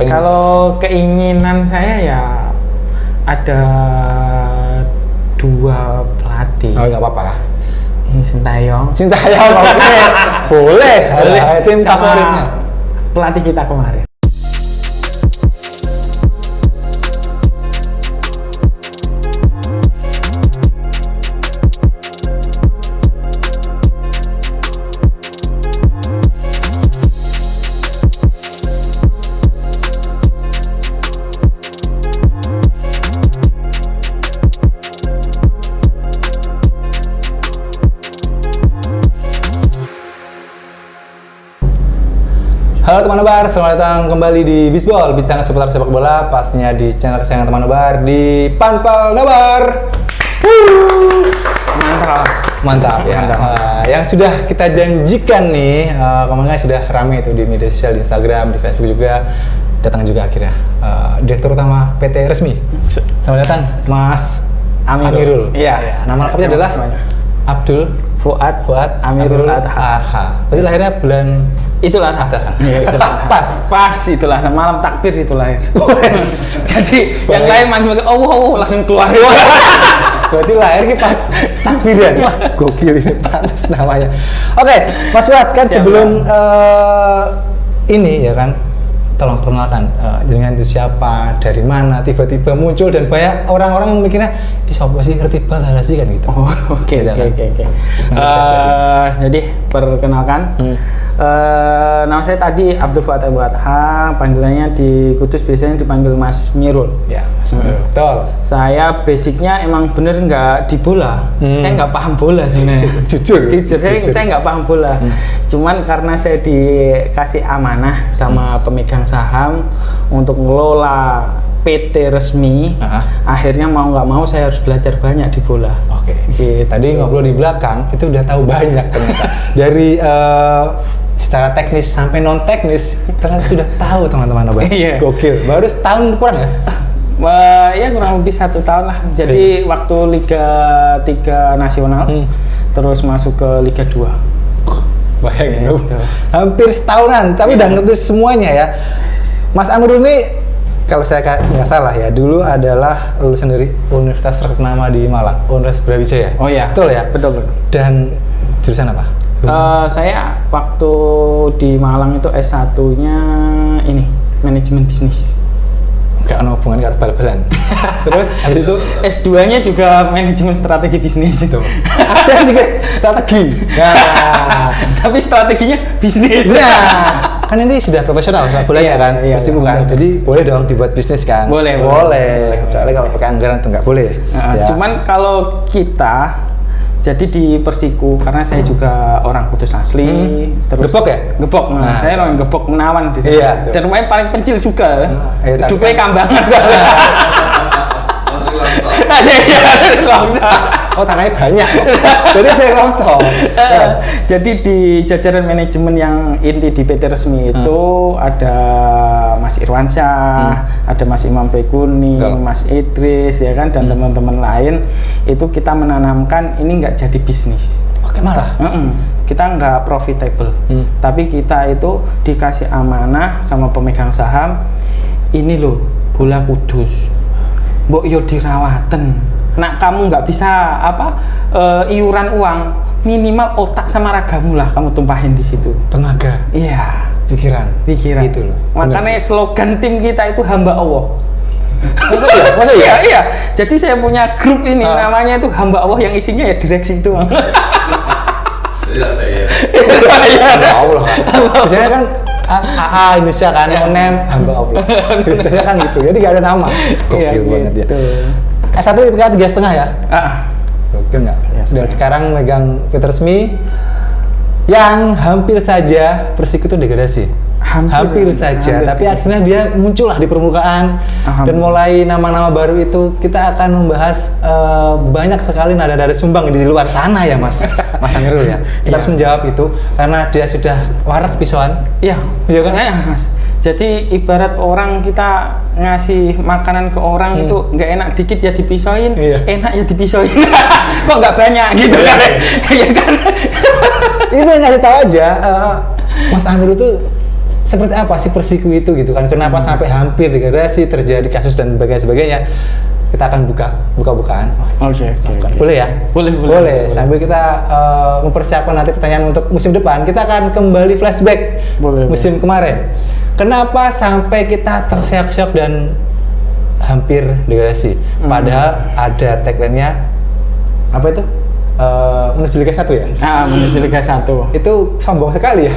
Kalau keinginan saya ya ada 2 pelatih. Oh, nggak apa-apa. Ini Sintayong, oke. Boleh. Tim sama favoritnya. pelatih kita kemarin. Halo teman nobar, selamat datang kembali di Bisbol, bincang seputar sepak bola, pastinya di channel kesayangan teman nobar di Panpel Nobar. Mantap ya. Yang sudah kita janjikan nih, kemarin sudah rame itu di media sosial, di Instagram, di Facebook juga, datang juga akhirnya Direktur Utama PT Resmi. Selamat datang Mas Amirul. Iya. Nama lengkapnya adalah Abdul Fuad Amirul Adha. Berarti lahirnya bulan itulah Adha. Pas itulah malam takbir itu lahir. Jadi yang lain manggil langsung keluar. Berarti lahir ki pas takbiran. Wah, gokil ini, pantas namanya. Oke, Mas Fuad, kan sebelum ini ya kan, tolong perkenalkan jaringan itu siapa, dari mana, tiba-tiba muncul dan banyak orang-orang yang mikirnya ini siapa sih, ngerti banget sih kan gitu. Oke. Jadi perkenalkan, nama saya tadi Abdul Fuad Adha, panggilannya di Kudus biasanya dipanggil Mas Mirul. Ya, Mas Mirul. Betul. Saya basicnya emang bener nggak di bola, saya nggak paham bola sebenarnya. Jujur. Saya nggak paham bola. Cuman karena saya dikasih amanah sama pemegang saham untuk ngelola PT Resmi, akhirnya mau nggak mau saya harus belajar banyak di bola. Oke. Gitu. Tadi ngobrol di belakang itu udah tahu banyak ternyata. Dari secara teknis sampai non teknis ternyata sudah tahu teman-teman nobar. Iya. Gokil. Baru setahun kurang ya? Ya kurang lebih 1 tahun lah. Jadi waktu Liga 3 nasional, terus masuk ke Liga 2. Bayangin gitu. Hampir setahunan, tapi udah ngerti semuanya ya. Mas Amirul ini kalau saya nggak salah ya, dulu adalah lulusan dari universitas ternama di Malang, Universitas Brawijaya. Oh iya. Betul ya? Betul. Dan jurusan apa? Saya waktu di Malang itu S1-nya ini, manajemen bisnis. Gak ada hubungan dengan bal-balan. Terus habis itu S2-nya juga manajemen strategi bisnis itu. Ada juga strategi. Nah, tapi strateginya bisnis. Nah, kan ini sudah profesional sepak bolanya kan, pasti bukan. Jadi boleh dong dibuat bisnis kan? Boleh. Soalnya kalau pakai anggaran itu nggak boleh. Ya. Cuman kalau kita jadi di Persiku, karena saya juga orang Kudus asli, terus Gepok ya? Gepok, saya orang Gepok Menawan di sini. Iya, dan rumahnya paling pencil juga. Hidupnya kambangan. Oh, tanahnya banyak. Jadi saya longsor. Jadi di jajaran manajemen yang inti di PT Resmi itu ada Mas Irwansyah, ada Mas Imam Baikuni, Mas Idris ya kan, dan teman-teman lain. Itu kita menanamkan ini nggak jadi bisnis. Oke, malah. Kita nggak profitable, tapi kita itu dikasih amanah sama pemegang saham. Ini loh bola Kudus, mbok yo dirawaten. Nah, kamu nggak bisa iuran uang, minimal otak sama ragamu lah kamu tumpahin di situ. Tenaga. Iya. Pikiran. Itu loh. Makanya slogan tim kita itu hamba Allah. Masa iya? Iya. Jadi saya punya grup ini namanya itu hamba Allah, yang isinya ya direksi itu. Ya Allah. Biasanya kan AA Indonesia kan, name hamba Allah. Biasanya kan gitu. Jadi nggak ada nama. Gokil banget ya. S1 IPK 3,5 ya? Gokil nggak? Dan sekarang megang PT Resmi yang hampir saja Persiku itu degradasi. Hampir saja, tapi akhirnya dia muncul lah di permukaan dan mulai nama-nama baru itu kita akan membahas banyak sekali nada-nada sumbang di luar sana ya Mas Amirul ya. Kita harus menjawab itu karena dia sudah warak pisauan. Iya kan? Mas. Jadi ibarat orang kita ngasih makanan ke orang itu nggak enak dikit ya dipisauin, enak ya dipisauin. Kok nggak banyak gitu kan? Ya kan? Itu yang ngasih tahu aja, Mas Amirul itu seperti apa sih Persiku itu gitu kan? Kenapa sampai hampir degradasi, terjadi kasus dan sebagainya? Kita akan buka-bukaan. Oke. Boleh ya? Boleh. Sambil kita mempersiapkan nanti pertanyaan untuk musim depan, kita akan kembali flashback musim kemarin. Kenapa sampai kita terseok-seok dan hampir degradasi? Padahal ada tagline-nya apa itu? Menuju Liga 1 ya? Menuju Liga 1. Itu sombong sekali ya.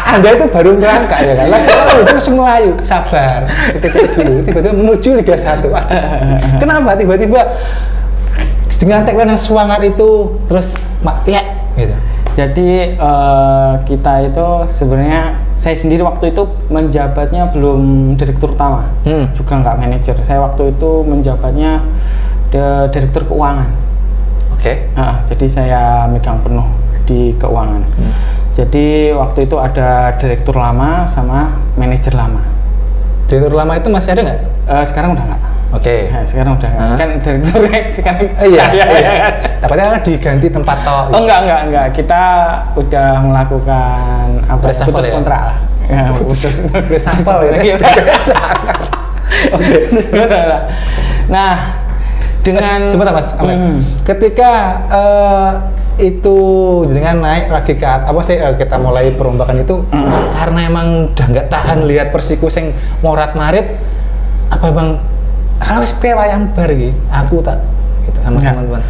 Anda itu baru merangkak ya kan? Kalau itu Melayu, sabar. Ketika dulu tiba-tiba menuju Liga 1. Kenapa tiba-tiba dengan tagline yang semangat itu terus ya gitu. Jadi kita itu sebenarnya saya sendiri waktu itu menjabatnya belum direktur utama, juga nggak manajer. Saya waktu itu menjabatnya direktur keuangan. Oke. Jadi saya megang penuh di keuangan. Jadi waktu itu ada direktur lama sama manajer lama. Direktur lama itu masih ada nggak? Sekarang udah nggak. Oke. Nah, sekarang udah nggak. Kan direkturnya sekarang iya. Kan? Takutnya kan diganti tempat toh. Oh enggak. Kita udah melakukan putus kontrak lah. Putus sampel ya. Oke. Nah, dengan sebentar Mas. Ketika itu dengan naik lagi ke kita mulai perombakan itu karena emang udah nggak tahan lihat Persiku sing morat-marit, apa emang harus wayang bar iki aku tak gitu sama teman-teman.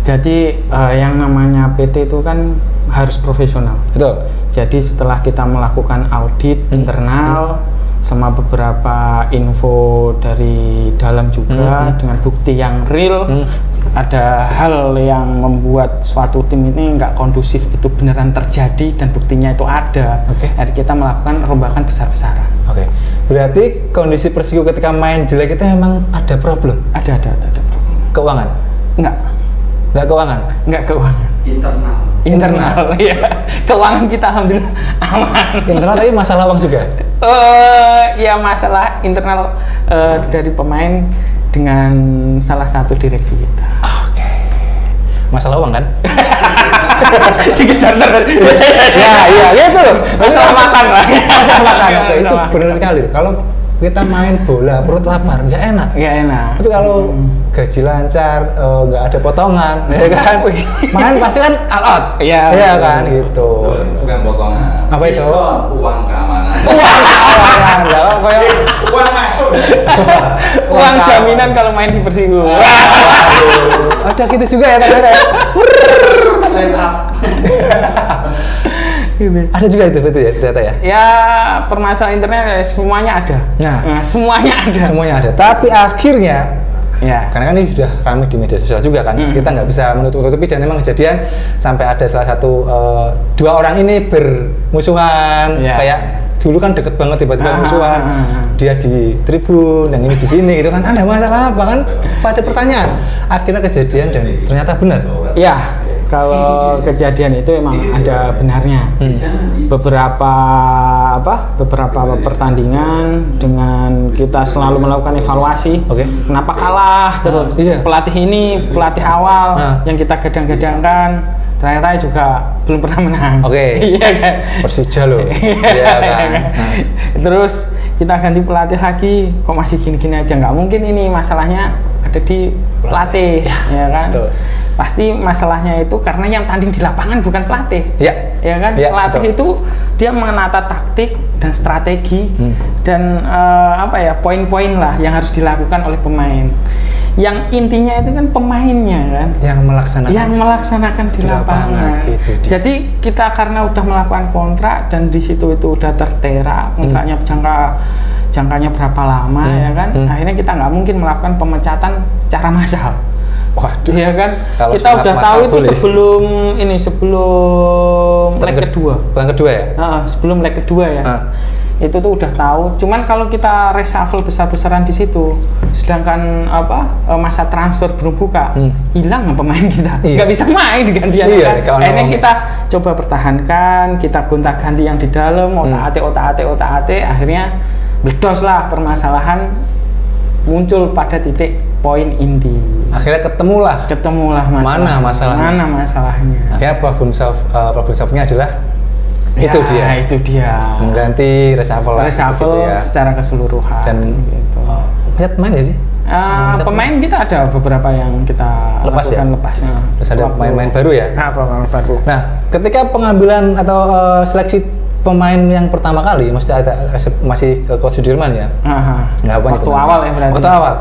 Jadi yang namanya PT itu kan harus profesional. Betul. Jadi setelah kita melakukan audit internal sama beberapa info dari dalam juga dengan bukti yang real, ada hal yang membuat suatu tim ini nggak kondusif itu beneran terjadi dan buktinya itu ada. Jadi kita melakukan rombakan besar-besaran. Berarti kondisi Persiku ketika main jelek itu memang ada problem? Ada problem. Keuangan? Nggak keuangan? Nggak keuangan. Internal, iya. Keuangan kita alhamdulillah aman. Internal tapi masalah uang juga? Ya masalah internal dari pemain dengan salah satu direksi kita. Oke. Masalah uang kan? Dikejar terus. Ya gitu loh. Masalah makan lah. Masalah makan. Oke, itu benar sekali. Kalau kita main bola perut lapar nggak enak. Tapi kalau gaji lancar, nggak ada potongan, ya kan? Main pasti kan all out. Iya kan gitu. Bukan potongan. Apa itu? Uang keamanan. Uang masuk. Uang jaminan kalau main di Persiku. Ada gitu juga ya ternyata. Ada juga itu betul ya ternyata ya. Ya permasalahan internet semuanya ada. Semuanya ada. Tapi akhirnya karena kan ini sudah ramai di media sosial juga kan, kita nggak bisa menutup-nutupi dan memang kejadian sampai ada salah satu dua orang ini bermusuhan kayak dulu kan deket banget tiba-tiba musuhan, dia di tribun, yang ini di sini gitu kan, ada masalah apa kan? Pada pertanyaan, akhirnya kejadian dan ternyata benar. Ya, kalau kejadian itu emang ada benarnya. Beberapa pertandingan dengan kita selalu melakukan evaluasi. Kenapa kalah? Pelatih ini, pelatih awal yang kita gadang-gadangkan ternyata juga belum pernah menang. Iya kan? Persija loh. Iya kan. Terus kita ganti pelatih lagi, kok masih gini-gini aja? Nggak mungkin ini masalahnya ada di pelatih, ya kan? Betul. Pasti masalahnya itu karena yang tanding di lapangan bukan pelatih. Ya kan? Pelatih itu dia menata taktik dan strategi dan poin-poin lah yang harus dilakukan oleh pemain. Yang intinya itu kan pemainnya kan yang melaksanakan di lapangan. Jadi kita karena udah melakukan kontrak dan di situ itu udah tertera kontraknya jangkanya berapa lama ya kan, akhirnya kita nggak mungkin melakukan pemecatan secara massal. Waduh. Ya kan, kita udah tahu itu sebelum leg kedua. Sebelum leg kedua ya. Itu tuh udah tahu. Cuman kalau kita reshuffle besar-besaran di situ, sedangkan masa transfer belum buka, hilang pemain kita, nggak bisa main digantian. Akhirnya kita coba pertahankan, kita gonta-ganti yang di dalam, otak-atik, akhirnya bledos lah permasalahan muncul pada titik poin inti. Akhirnya ketemulah masalah. Mana masalahnya? Akhirnya problem solve-nya adalah Itu dia. Mengganti reshuffle gitu ya. Secara keseluruhan. Dan gitu. Banyak pemain ya sih? Pemain kita ada beberapa yang kita lakukan lepasnya. Terus ada pemain-pemain baru ya? Pemain baru. Nah, ketika pengambilan atau seleksi pemain yang pertama kali, masih ke Coach Sudirman ya? Waktu awal ya berarti? Waktu awal.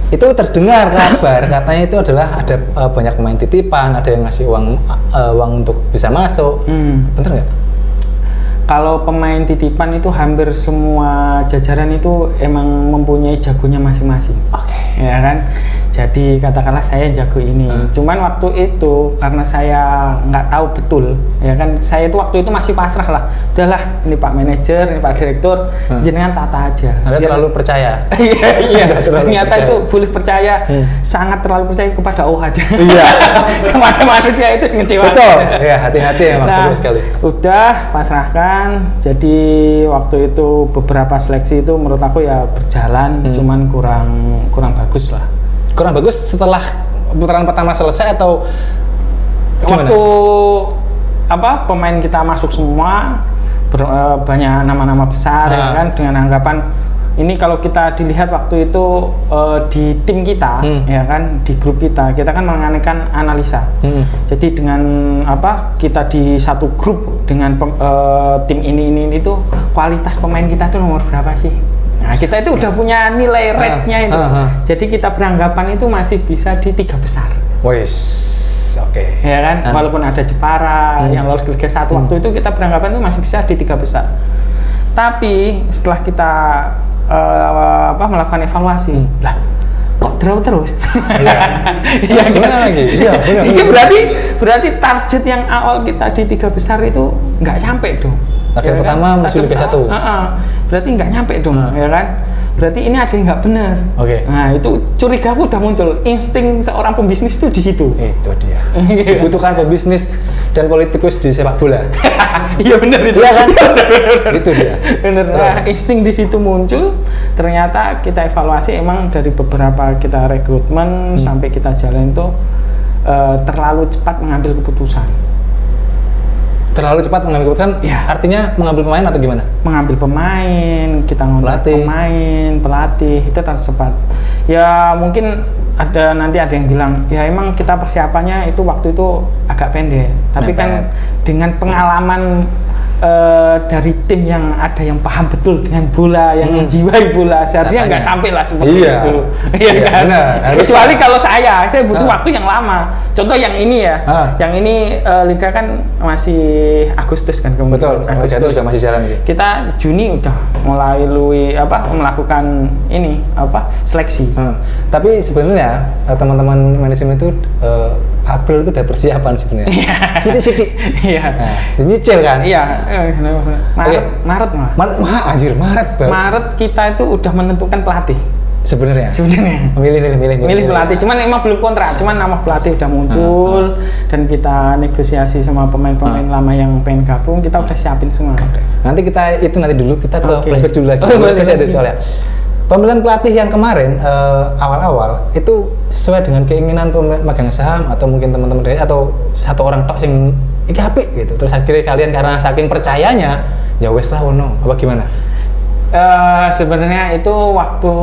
Itu terdengar kabar katanya itu adalah ada banyak pemain titipan, ada yang ngasih uang untuk bisa masuk. Bener nggak? Kalau pemain titipan itu hampir semua jajaran itu emang mempunyai jagonya masing-masing. Oke. Ya kan? Jadi katakanlah saya jago ini. Cuman waktu itu karena saya nggak tahu betul, ya kan? Saya itu waktu itu masih pasrah lah. Udahlah, ini Pak Manajer, ini Pak Direktur, jenengan tata aja. Anda terlalu percaya. Iya. Ternyata itu boleh percaya, sangat terlalu percaya kepada Allah aja. Iya. Kepada manusia itu ngecewakan. Betul. Ya, hati-hati emang betul sekali. Udah pasrahkan. Jadi waktu itu beberapa seleksi itu menurut aku ya berjalan, cuman kurang bagus lah. Kurang bagus setelah putaran pertama selesai atau gimana? Waktu pemain kita masuk semua banyak nama-nama besar ya kan, dengan anggapan ini kalau kita dilihat waktu itu di tim kita ya kan, di grup kita kan mengadakan analisa. Jadi dengan kita di satu grup dengan tim ini itu kualitas pemain kita itu nomor berapa sih? Nah, kita itu udah punya nilai rate-nya itu. Jadi kita beranggapan itu masih bisa di 3 besar. Wes, oke. Ya kan, walaupun ada Jepara yang lolos ke Liga 1 waktu itu kita beranggapan itu masih bisa di 3 besar. Tapi setelah kita melakukan evaluasi, lah kok draw terus? Iya, benar lagi. Iya, benar. Ini berarti target yang awal kita di 3 besar itu nggak sampai dong. Target pertama musuh Liga 1. Berarti nggak nyampe dong, ya kan? Berarti ini ada yang nggak benar. Oke. Nah, itu curigaku udah muncul. Insting seorang pembisnis itu di situ. Itu dia. Dibutuhkan pembisnis dan politikus di sepak bola. Iya benar itu. Iya kan? Itu dia. Benar. Nah, insting di situ muncul. Ternyata kita evaluasi emang dari beberapa kita rekrutmen sampai kita jalan itu terlalu cepat mengambil keputusan. Terlalu cepat mengambil keputusan, ya. Artinya mengambil pemain atau gimana? Mengambil pemain, kita ngontrak pemain, pelatih, itu terlalu cepat. Ya mungkin nanti ada yang bilang, ya emang kita persiapannya itu waktu itu agak pendek. Tapi kan dengan pengalaman dari tim yang ada yang paham betul dengan bola, yang menjiwai bola, seharusnya nggak sampai lah seperti itu. Iya kan? Benar, kecuali kalau saya butuh waktu yang lama. Contoh yang ini ya, yang ini Liga kan masih Agustus kan kemudian. Betul, Agustus juga masih jalan gitu. Kita Juni udah mulai melakukan ini seleksi. Tapi sebenarnya teman-teman manajemen itu April itu udah persiapan sebenarnya. Sidik-sidik. Iya. Nyicil kan? Iya. Maret malah. Maret. Maret kita itu udah menentukan pelatih. Sebenarnya. Milih pelatih. Cuman emang belum kontrak. Cuman nama pelatih udah muncul dan kita negosiasi sama pemain-pemain lama yang pengen gabung. Kita udah siapin semua. Nanti kita kita ke flashback dulu lagi. Saya ada soalnya. Pemilihan pelatih yang kemarin awal-awal itu sesuai dengan keinginan pemegang saham atau mungkin teman-teman dari atau satu orang tok yang iki apik gitu. Terus akhirnya kalian karena saking percayanya ya wes lah ono apa gimana? Sebenarnya itu waktu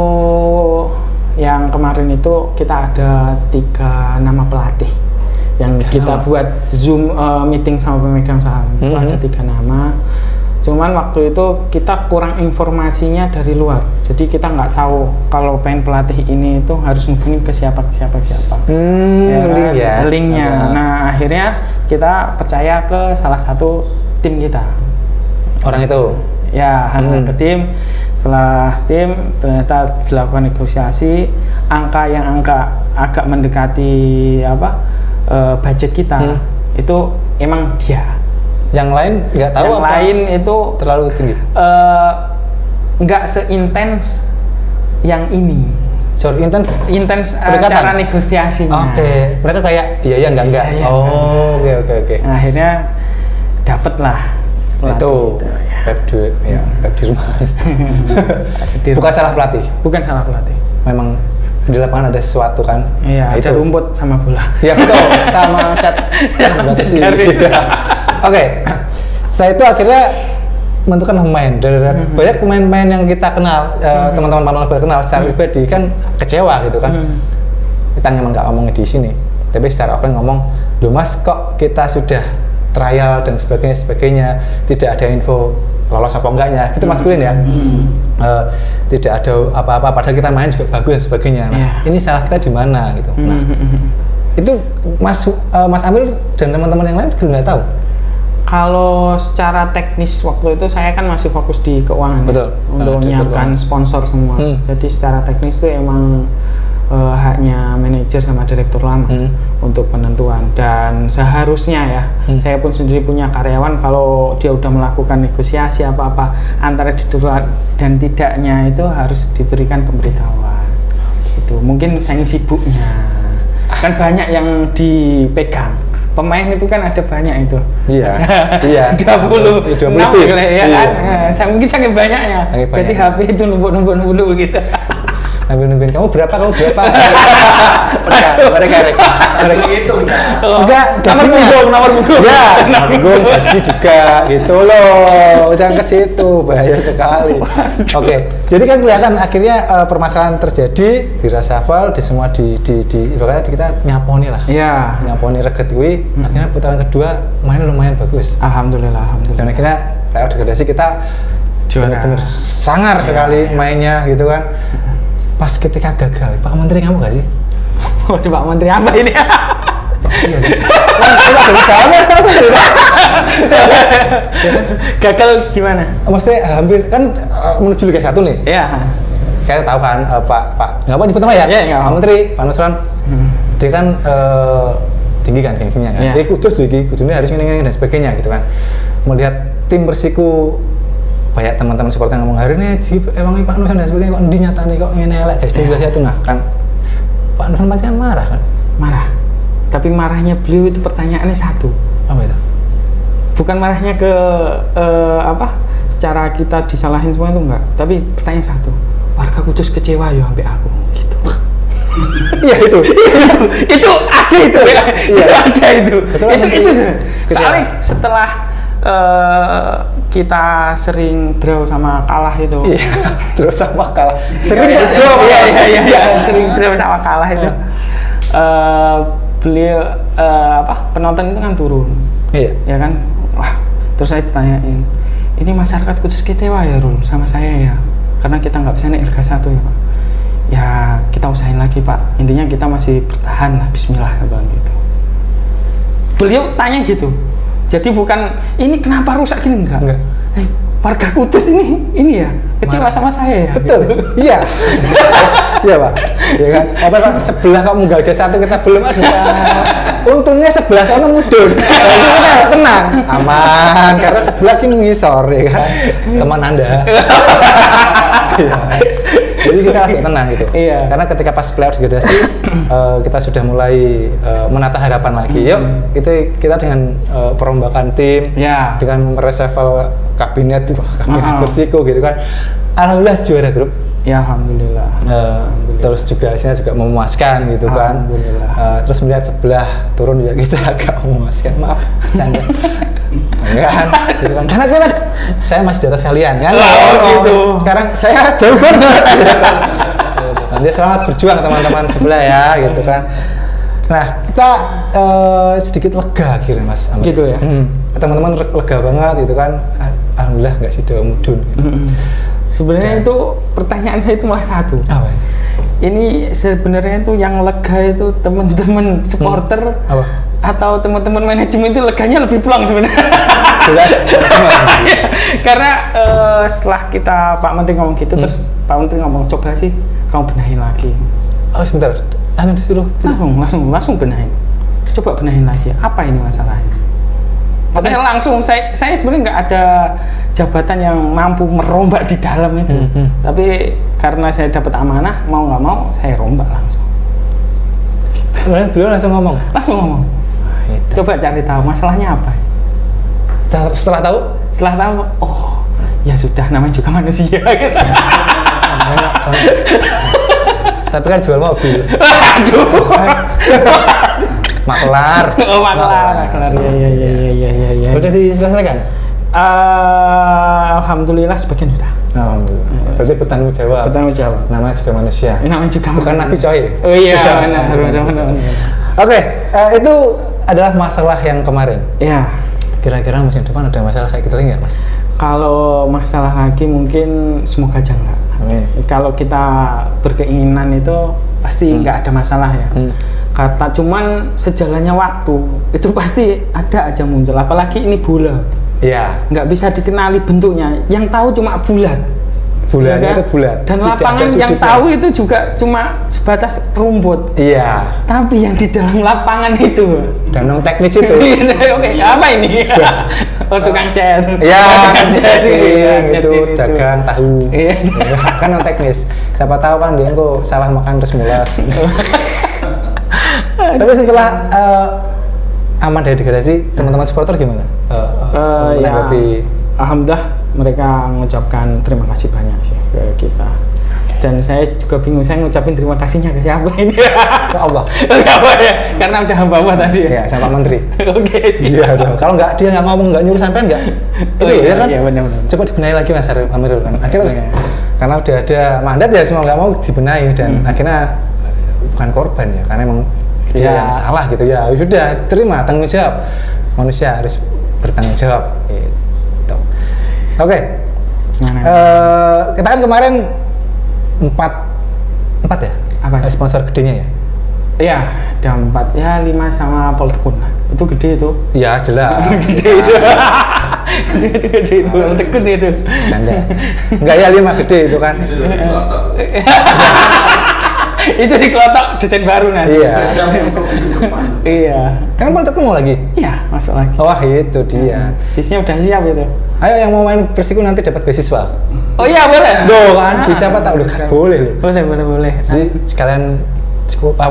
yang kemarin itu kita ada 3 nama pelatih yang kita buat Zoom meeting sama pemegang saham. Itu ada 3 nama. Cuman waktu itu kita kurang informasinya dari luar, jadi kita nggak tahu kalau pengen pelatih ini itu harus hubungin ke siapa. Linknya. Nah akhirnya kita percaya ke salah satu tim kita. Orang itu? Ya, ke tim. Setelah tim ternyata dilakukan negosiasi, angka agak mendekati budget kita itu emang dia. Yang lain nggak tahu yang lain itu terlalu tinggi? Nggak seintens yang ini. Intens cara negosiasinya. Oke. Mereka kayak iya enggak. Oke. Nah, akhirnya dapet lah itu Pep Dirman. Bukan salah pelatih. Memang di lapangan ada sesuatu kan? Iya, ada rumput sama bola. Iya betul, sama cat. Oke, Setelah itu akhirnya menentukan pemain. Banyak pemain-pemain yang kita kenal, teman-teman Pak Noel kenal secara pribadi kan kecewa gitu kan. Kita memang nggak ngomongin di sini, tapi secara offline ngomong, loh mas kok kita sudah trial dan sebagainya tidak ada info lolos apa enggaknya, kita maskulin ya. Tidak ada apa-apa padahal kita main juga bagus dan sebagainya. Nah, ini salah kita di mana gitu. Nah, itu Mas Amir dan teman-teman yang lain juga nggak tahu. Kalau secara teknis waktu itu saya kan masih fokus di keuangan. Betul. Untuk menyiapkan sponsor semua. Jadi secara teknis itu emang haknya manajer sama direktur lama untuk penentuan, dan seharusnya ya saya pun sendiri punya karyawan kalau dia udah melakukan negosiasi apa-apa antara direktur dan tidaknya itu harus diberikan pemberitahuan gitu. Mungkin saking sibuknya kan banyak yang dipegang pemain itu kan, ada banyak itu. Iya. 26 ya kan. Saya mungkin saking banyaknya. Jadi HP itu numpuk gitu. Nungguin kamu berapa mereka itu enggak nomor punggung ya nanggung gaji juga gitu loh, jangan ke situ, bahaya sekali. Oke, jadi kan kelihatan akhirnya permasalahan terjadi di reshuffle di semua di ibaratnya kita nyaponi lah. Iya. Nyaponi reget kuwi, akhirnya putaran kedua mainnya lumayan bagus. Alhamdulillah. Dan akhirnya layout degradasi kita benar-benar sangar sekali mainnya gitu kan. Pas ketika gagal, Pak Menteri kamu gak sih? Waduh, Pak Menteri apa ini? Iya deh. Sama. Gagal gimana? Maksudnya hampir kan menuju Liga 1 nih. Iya. Kita tahu kan Pak nggak apa nyebut nama ya? Iya, Pak Menteri, Pak Nusron. Dia kan tinggi kan gengsinya kan. Dia kudus kudusnya harus ini dan sebagainya gitu kan. Melihat tim Persiku, banyak teman-teman supporter ngomong hari ini emang Pak Nusron dan sebagainya kok dinyatani kok ngene elek guys, Liga 1 nah kan. Pak Nusron pasti kan marah kan? Marah. Tapi marahnya beliau itu pertanyaannya satu. Apa itu? Bukan marahnya ke secara kita disalahin semua itu enggak, tapi pertanyaan satu. Warga Kudus kecewa ya sampai aku gitu. Iya itu ada itu ya. Itu ada itu. Itu soalnya setelah kita sering draw sama kalah itu. Iya, terus sama kalah. Sering sering draw sama kalah itu. Beliau penonton itu kan turun. Iya. Ya kan? Wah, terus saya ditanyain, ini masyarakat Kudus kecewa ya Rul sama saya ya, karena kita nggak bisa naik Liga 1 ya Pak. Ya kita usahain lagi Pak. Intinya kita masih bertahan lah. Bismillah gitu. Beliau tanya gitu. Jadi bukan ini kenapa rusak gini enggak. Warga Kudus ini ya kecewa sama saya ya. Betul. Gitu. Iya. Iya Pak. Iya kan. Apa Pak sebelah kamu Liga 1 kita belum ada. Untungnya sebelah sana mudun. Kita tenang, aman karena sebelah ini ngisor ya kan. Teman Anda. Iya. Jadi kita agak tenang gitu. Iya. Karena ketika pas playoff degradasi kita sudah mulai menata harapan lagi. Yuk, kita dengan perombakan tim, dengan reshuffle kabinet Persiku gitu kan. Alhamdulillah juara grup. Ya alhamdulillah. Terus juga hasilnya juga memuaskan gitu kan. Terus melihat sebelah turun juga kita agak memuaskan. Maaf, canda. Kan, gitu kan. Karena kan saya masih di atas kalian kan. Gitu. Sekarang saya jauh banget. Dia selamat berjuang teman-teman sebelah ya, gitu kan. Nah, kita sedikit lega akhirnya Mas Amir. Gitu ya. Teman-teman lega banget gitu kan. Alhamdulillah nggak sih mudun. Gitu. Sebenarnya itu pertanyaan saya itu malah satu. Apa? Ini sebenarnya itu yang lega itu teman-teman supporter atau teman-teman manajemen itu leganya lebih pulang sebenarnya. Jelas. Karena setelah kita Pak Menteri ngomong gitu, terus Pak Menteri ngomong coba sih kamu benahin lagi. Oh sebentar, langsung disuruh. Langsung benahin. Coba benahin lagi. Apa ini masalahnya? Makanya langsung saya sebenarnya nggak ada jabatan yang mampu merombak di dalam itu. Tapi karena saya dapat amanah, mau nggak mau saya rombak langsung. Gitu. Beliau langsung ngomong? Langsung ngomong. Itu. Coba cari tahu masalahnya apa. Setelah tahu? Setelah tahu, oh ya sudah namanya juga manusia. Gitu. Tapi kan jual mobil. Aduh. Maklar. Oh maklar. Iya. Udah diselesaikan? Alhamdulillah sebagian sudah. Alhamdulillah. Berarti bertanggung jawab. Bertanggung jawab. Namanya juga manusia. Namanya juga bukan nabi coy. Oh iya, benar. Oke, itu adalah masalah yang kemarin. Iya. Kira-kira musim depan ada masalah kayak gitu lagi nggak, Mas? Kalau masalah lagi mungkin semoga aja enggak. Kalau kita berkeinginan itu pasti nggak ada masalah ya. Kata cuman sejalannya waktu itu pasti ada aja muncul. Apalagi ini bola. Iya. Nggak bisa dikenali bentuknya. Yang tahu cuma bulat. Bulannya itu bulat. Dan tidak lapangan yang tahu itu juga cuma sebatas rumput. Iya. Tapi yang di dalam lapangan itu. Dan non teknis itu. Oke, apa ini? Oh, tukang cat. Iya, tukang cat itu dagang tahu. Iya. Kan non teknis. Siapa tahu kan dia kok salah makan terus mulas. Tapi setelah aman dari degradasi, teman-teman supporter gimana? Ya, alhamdulillah mereka mengucapkan terima kasih banyak sih ke kita. Dan saya juga bingung, saya ngucapin terima kasihnya ke siapa ini? Ke Allah. Ya? Karena udah hamba Allah tadi ya? Iya, sama Menteri. Oke sih. Iya dong, kalau nggak dia nggak ngomong, nggak nyuruh sampean nggak? Itu iya, ya kan? Iya, benar. Coba dibenahi lagi Mas Amirul kan? Akhirnya karena udah ada mandat ya semua nggak mau dibenahi dan akhirnya bukan korban ya, karena emang dia yang salah gitu ya. Sudah terima tanggung jawab, manusia harus bertanggung jawab. Gitu. Oke. Kita kan kemarin empat ya? Apa? Sponsor gedenya ya? Iya, ada 4 ya, 5 sama Poltekun lah. Itu gede itu. Iya jelas. Gede itu. Gede itu Poltekun itu. Canda. Enggak ya 5 gede itu kan. Itu di Klotok desain baru nanti. Iya. Iya. Emang Poltekun mau lagi? Iya, masuk lagi. Wah itu dia. Bisnya udah siap itu. Ayo yang mau main Persiku nanti dapat beasiswa. Oh iya boleh. Doh kan bisa apa tak udah kan boleh loh. Boleh. Jadi sekalian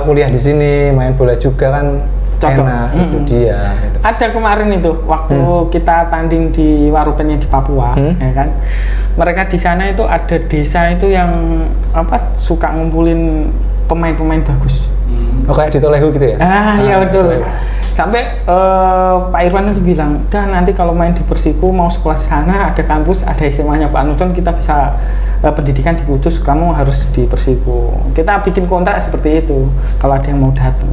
kuliah di sini main bola juga kan cocok. Enak itu dia. Gitu. Ada kemarin itu waktu kita tanding di Warupennya di Papua, ya kan. Mereka di sana itu ada desa itu yang suka ngumpulin pemain-pemain bagus. Oh kayak di Tolehu gitu ya? Iya betul. Sampai Pak Irwan itu bilang, "Dan nanti kalau main di Persiku mau sekolah di sana ada kampus, ada SMA-nya Pak Nudon, kita bisa pendidikan di Kudus, kamu harus di Persiku." Kita bikin kontrak seperti itu. Kalau ada yang mau datang.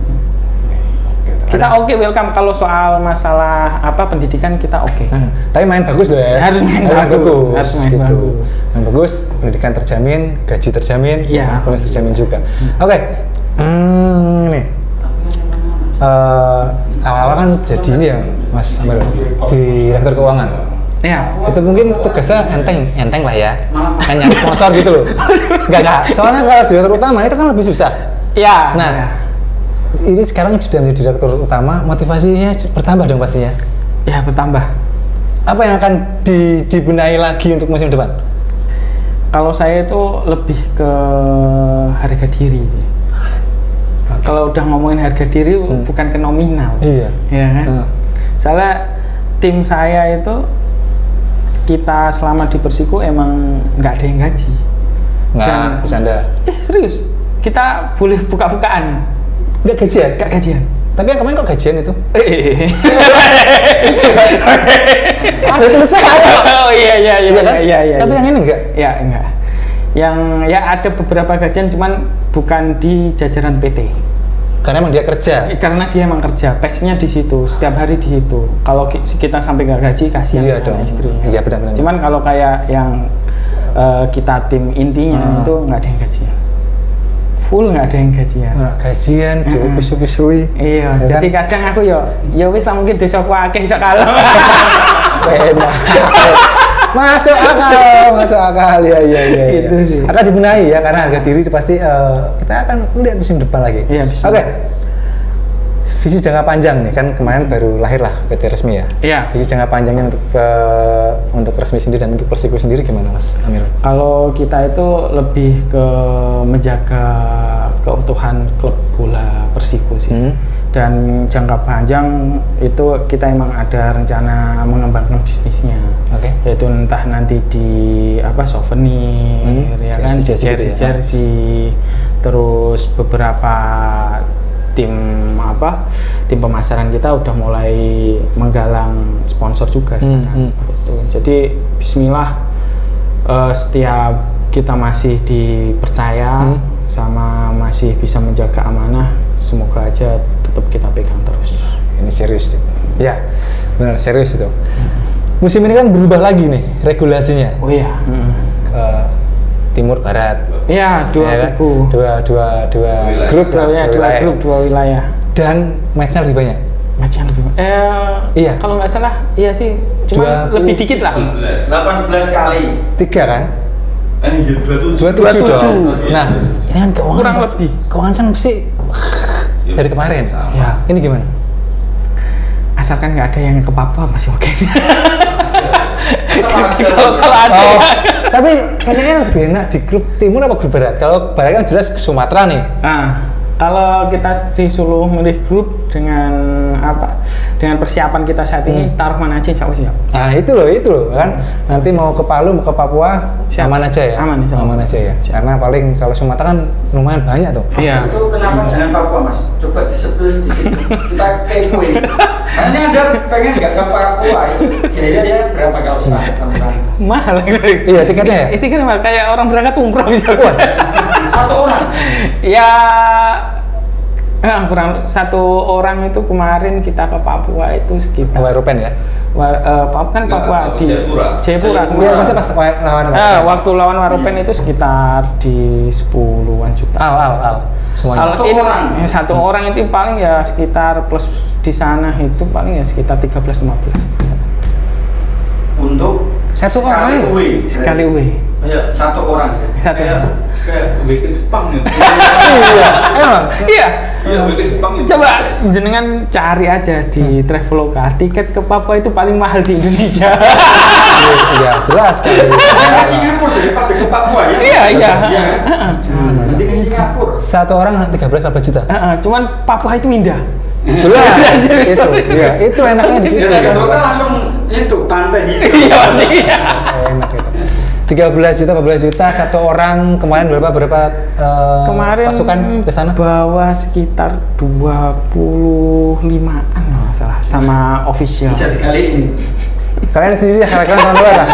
Kita oke, welcome. Kalau soal masalah pendidikan kita oke. Tapi main bagus loh ya. Harus main bagus. Main bagus, pendidikan terjamin, gaji terjamin, bonus terjamin juga. Oke. Nih. Awal-awal kan jadi ini ya Mas Amir, Direktur Keuangan. Iya. Itu mungkin tugasnya enteng lah ya. Kan nyari sponsor gitu loh. Enggak. Soalnya kalau direktur utama itu kan lebih susah. Iya. Nah, ini sekarang sudah menjadi direktur utama, motivasinya bertambah dong pastinya. Ya, bertambah. Apa yang akan dibenahi lagi untuk musim depan? Kalau saya itu lebih ke harga diri. Kalau udah ngomongin harga diri bukan ke nominal. Iya. Ya kan? Soalnya tim saya itu kita selama di Persiku emang nggak ada yang gaji. Nggak, bercanda. Serius. Kita boleh buka-bukaan. Nggak gajian? Nggak gajian. Tapi yang kemarin kok gajian itu? Ada tulisan. Oh iya. Tapi yang ini enggak? Ya enggak. Yang ya ada beberapa gajian cuman bukan di jajaran PT. Karena emang dia kerja. Karena dia emang kerja, pasnya di situ, setiap hari di situ. Kalau kita sampai nggak gaji, kasihan sama istri. Iya benar. Cuman kalau kayak yang kita tim intinya itu nggak ada yang gajian. Full nggak ada yang gajian. Gajian, jauh pisu-pisui. Iya, jadi kan? Kadang aku ya wis lah mungkin dosa ku akeh iso kalem. Enak. Masuk akal ya. Itu sih. Akan dibenahi ya karena harga diri pasti kita akan lihat musim depan lagi. Iya, Oke. Visi jangka panjang nih kan kemarin baru lahir lah PT resmi ya. Iya. Visi jangka panjangnya untuk resmi sendiri dan untuk Persiku sendiri gimana Mas Amir? Kalau kita itu lebih ke menjaga keutuhan klub bola Persiku sih. Dan jangka panjang itu kita emang ada rencana mengembangkan bisnisnya. Yaitu entah nanti di souvenir ya kan, jersey, terus beberapa tim pemasaran kita udah mulai menggalang sponsor juga sekarang. Gitu. Jadi Bismillah setiap kita masih dipercaya sama masih bisa menjaga amanah, semoga aja tetap kita pegang terus. Ini serius ya, benar serius itu. Musim ini kan berubah lagi nih regulasinya. Oh iya. Ke timur barat. Iya, dua grup, dua wilayah. Dan match-nya lebih banyak. Match-nya lebih banyak. Iya. Kalau nggak salah, iya sih. Cuma lebih dikit lah. 18 kali. 3 kan? 27 dong. Nah, ini kan keuangan kurang lebih. Keuangan kan pasti dari kemarin. Ya. Ini gimana? Asalkan nggak ada yang ke Papua masih oke. Kalau ada. Tapi kayaknya lebih enak di grup timur apa grup barat? Kalau barat kan jelas ke Sumatera nih. Kalau kita disuruh milih grup dengan dengan persiapan kita saat ini, taruh mana aja insya Allah siap. Nah itu loh kan. Nanti mau ke Palu, mau ke Papua, siap. Aman aja ya? Aman aja ya? Siap. Karena paling kalau Sumatera kan lumayan banyak tuh. Iya. Itu kenapa jangan Papua Mas? Coba disebut sedikit. Kita kepoin. Karena Anda pengen nggak ke Papua, itu biayanya berapa kalau sampai sana? Mahal. Iya tiketnya ya? Tiketnya mahal, kayak orang berangkat umroh misalnya. Satu orang? Ya kurang satu orang itu kemarin kita ke Papua itu sekitar Warupen ya? kan Papua di Jayapura Iya masa pas lawan waktu lawan Warupen itu sekitar di 10-an juta. Al semuanya. Satu orang itu paling ya sekitar plus di sana itu paling ya sekitar 13-15 untuk satu orang sekali W. Ya, satu orang ya. Kayak ke Jepang ya. Iya, emang. Iya. Iya, ke Jepang. Coba jenengan cari aja di Traveloka, tiket ke Papua itu paling mahal di Indonesia. Iya, jelas kan. Singapura daripada ke Papua ya. Iya. Nanti ke Singapura. Satu orang 13-14 juta. Cuman Papua itu indah. Jelas. Itu enaknya di situ. Kita langsung itu pantai hijau. Iya. Enak itu. 13 juta, 14 juta satu orang. Kemarin berapa kemarin pasukan ke sana? Bawa sekitar 25-an nggak salah sama official. Bisa dikaliin. Kalian sendiri kalian tahun luar lah.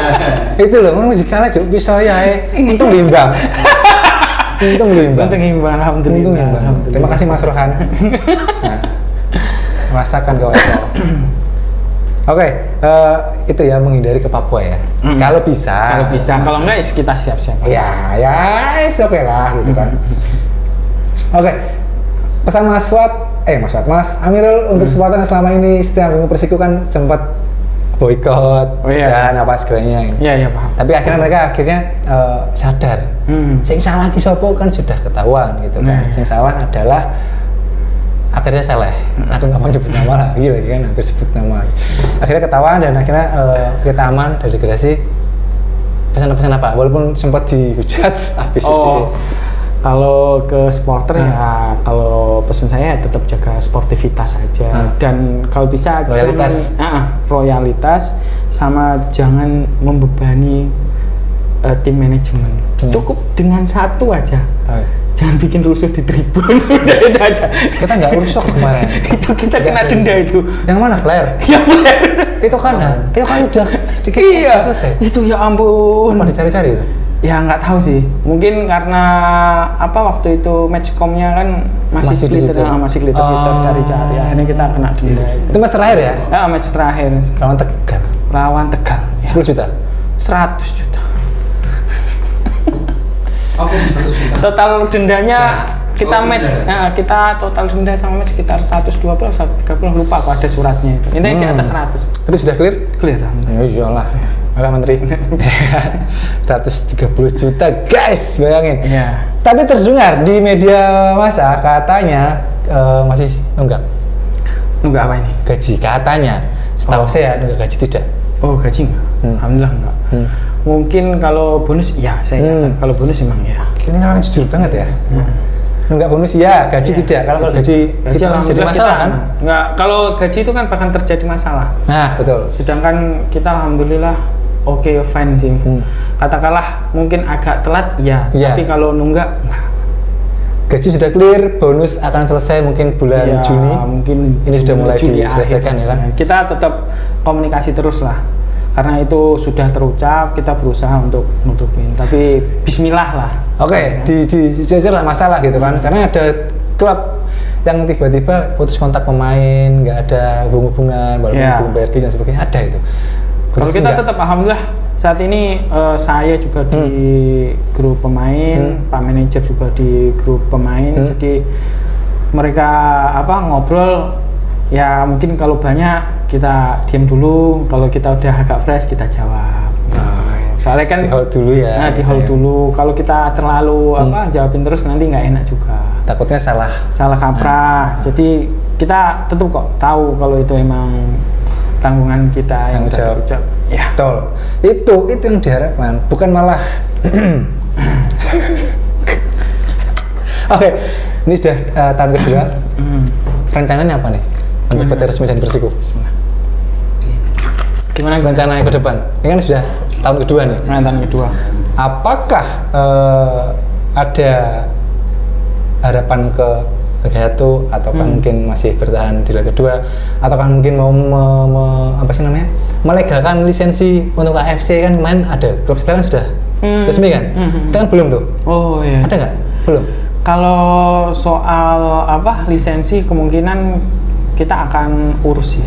Itu loh, musik kalah cukup bisa ya. Untung imbang. Untung imbang. Alhamdulillah. Terima kasih Mas Rohan. Nah, merasakan kawan. Oke, itu ya menghindari ke Papua ya. Kalau bisa. Kalau enggak ya kita siap-siap. Ya, oke lah gitu kan. Oke. Pesan Mas Amirul untuk kesempatan selama ini setiap minggu Persiku kan sempat boikot dan apa segalanya. Iya, paham. Tapi akhirnya sadar. Sing salah ki sapa kan sudah ketahuan gitu kan. Sing salah adalah akhirnya salah. Aku nggak mau sebut nama lagi kan, hampir sebut nama. Akhirnya ketahuan dan akhirnya kita aman dari degradasi. Pesan-pesan apa? Walaupun sempat dihujat habis itu. Kalau ke supporter ya, kalau pesan saya tetap jaga sportivitas aja dan kalau bisa loyalitas sama jangan membebani tim manajemen. Cukup dengan satu aja. Jangan bikin rusuh di tribun. Udah itu aja. Kita nggak rusuh kemarin. Itu kita kena denda itu. Yang mana flare? Yang flare. Itu kan udah selesai. Itu ya ampun. Apa dicari-cari itu? Ya nggak tahu sih. Mungkin karena waktu itu matchcom-nya kan masih glitter cari-cari. Akhirnya kita kena denda. Itu match terakhir ya? Ya match terakhir. Lawan Tegal. 10 juta. 100 juta. Oke, 100 juta. Total dendanya kita kita total denda sama match sekitar 120 130 lupa aku ada suratnya itu. Ini di atas 100. Tapi sudah clear? Clear. Ya iyalah. Pak Menteri. 130 juta, guys, bayangin. Iya. Tapi terdengar di media massa katanya masih nunggak. Nunggak apa ini? Gaji katanya. Setahu saya nunggak gaji tidak. Oh, gaji enggak? Alhamdulillah enggak. Mungkin kalau bonus ya saya ingatkan. Kalau bonus emang ya. Ini orang jujur banget ya. Nunggak bonus ya, gaji tidak. Kalau gaji tidak jadi masalah kan? Enggak, kalau gaji itu kan bahkan terjadi masalah. Nah, betul. Sedangkan kita alhamdulillah oke, fine sih. Katakanlah mungkin agak telat ya, tapi kalau nunggak enggak. gaji sudah clear, bonus akan selesai mungkin bulan Ya, Juni. mungkin Ini sudah mulai Juni diselesaikan akhir. ya kan? Kita tetap komunikasi terus lah. Karena itu sudah terucap, kita berusaha untuk nutupin. Tapi bismillah lah. Oke, dijajar lah masalah gitu kan. Karena ada klub yang tiba-tiba putus kontak pemain, nggak ada hubungan, walaupun Ya. belum bayar gaji dan sebagainya, ada itu. Kalau kita tetap alhamdulillah saat ini saya juga di grup pemain, Pak manajer juga di grup pemain. Jadi mereka ngobrol ya mungkin kalau banyak kita diam dulu, kalau kita udah agak fresh kita jawab. Soalnya kan di hold dulu ya. Nah, di gitu hold ya. dulu. Kalau kita terlalu jawabin terus nanti nggak enak juga. Takutnya salah Kaprah. Jadi kita tetap kok tahu kalau itu emang tanggungan kita yang Tanggung jawab. ucap. Ya. Betul. Itu yang diharapkan, bukan malah. Oke, ini sudah tahun kedua. Rencananya apa nih untuk PT Resmi dan Persiko? Gimana Rencana ke depan? Ini kan sudah tahun kedua nih. tahun kedua? Apakah ada harapan ke Liga 1 ataukah mungkin masih bertahan di Liga 2 ataukah mungkin mau melegalkan lisensi untuk AFC kan kemarin ada klub sekarang sudah resmi kan? Itu kan belum tuh? Oh iya. Ada nggak? Belum. Kalau soal lisensi kemungkinan kita akan urus sih.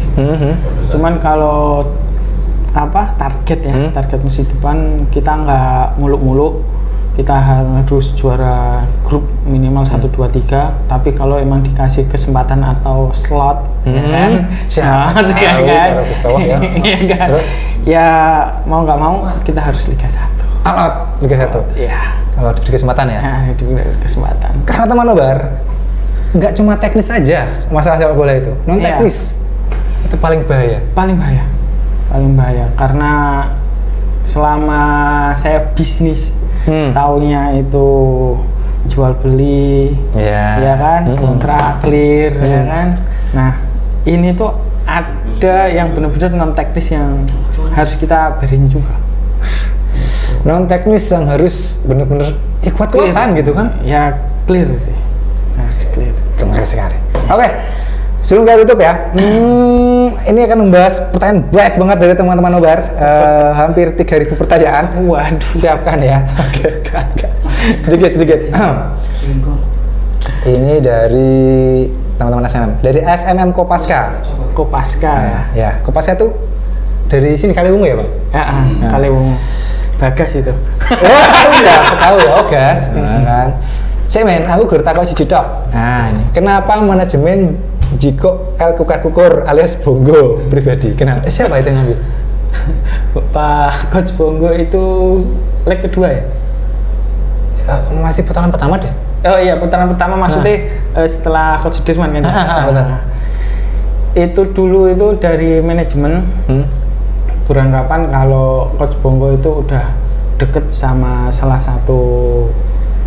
Cuman kalau target ya, target musim depan kita nggak muluk-muluk. Kita harus juara grup minimal 1, 2, 3. Tapi kalau emang dikasih kesempatan atau slot, ya kan? Siapa tahu, ya kan? cara Gustawa ya. Ya kan? Terus? Ya mau nggak mau kita harus Liga 1. Alat Liga 1. Iya. Kalau diberi kesempatan ya. Nah, itu kesempatan. Karena teman Nobar nggak cuma teknis aja masalah sepak bola itu, non teknis itu paling bahaya. Paling bahaya karena selama saya bisnis taunya itu jual beli, ya kan, kontrak clear, ya kan. Nah ini tuh ada yang benar-benar non teknis yang harus kita berin juga. Non teknis yang harus benar-benar kuat-kuatan gitu kan? Ya clear sih, harus clear. Itu ngeri sekali. Oke, sebelum kita tutup ya, ini akan membahas pertanyaan banyak banget dari teman-teman Nobar, hampir 3.000 pertanyaan. Waduh. Siapkan ya. Oke, sedikit. Ini dari teman-teman SMM, dari SMM Kopaska. Kopaska. Ya, Kopaska tuh dari sini Kaliwungu ya, Bang? Kaliwungu. Bagas itu. Udah tahu ya, Ogas. Nah, kan. Saya aku gur takon siji tok. Nah, ini. Kenapa manajemen Jiko L Kukur alias Bongo pribadi? Kenapa? Siapa itu yang ngambil? Pak Coach Bongo itu leg kedua ya? Masih putaran pertama deh. Oh iya, putaran pertama maksudnya setelah Coach Sudirman kan? Benar. Itu dulu itu dari manajemen beranggapan kalau Coach Bongo itu udah deket sama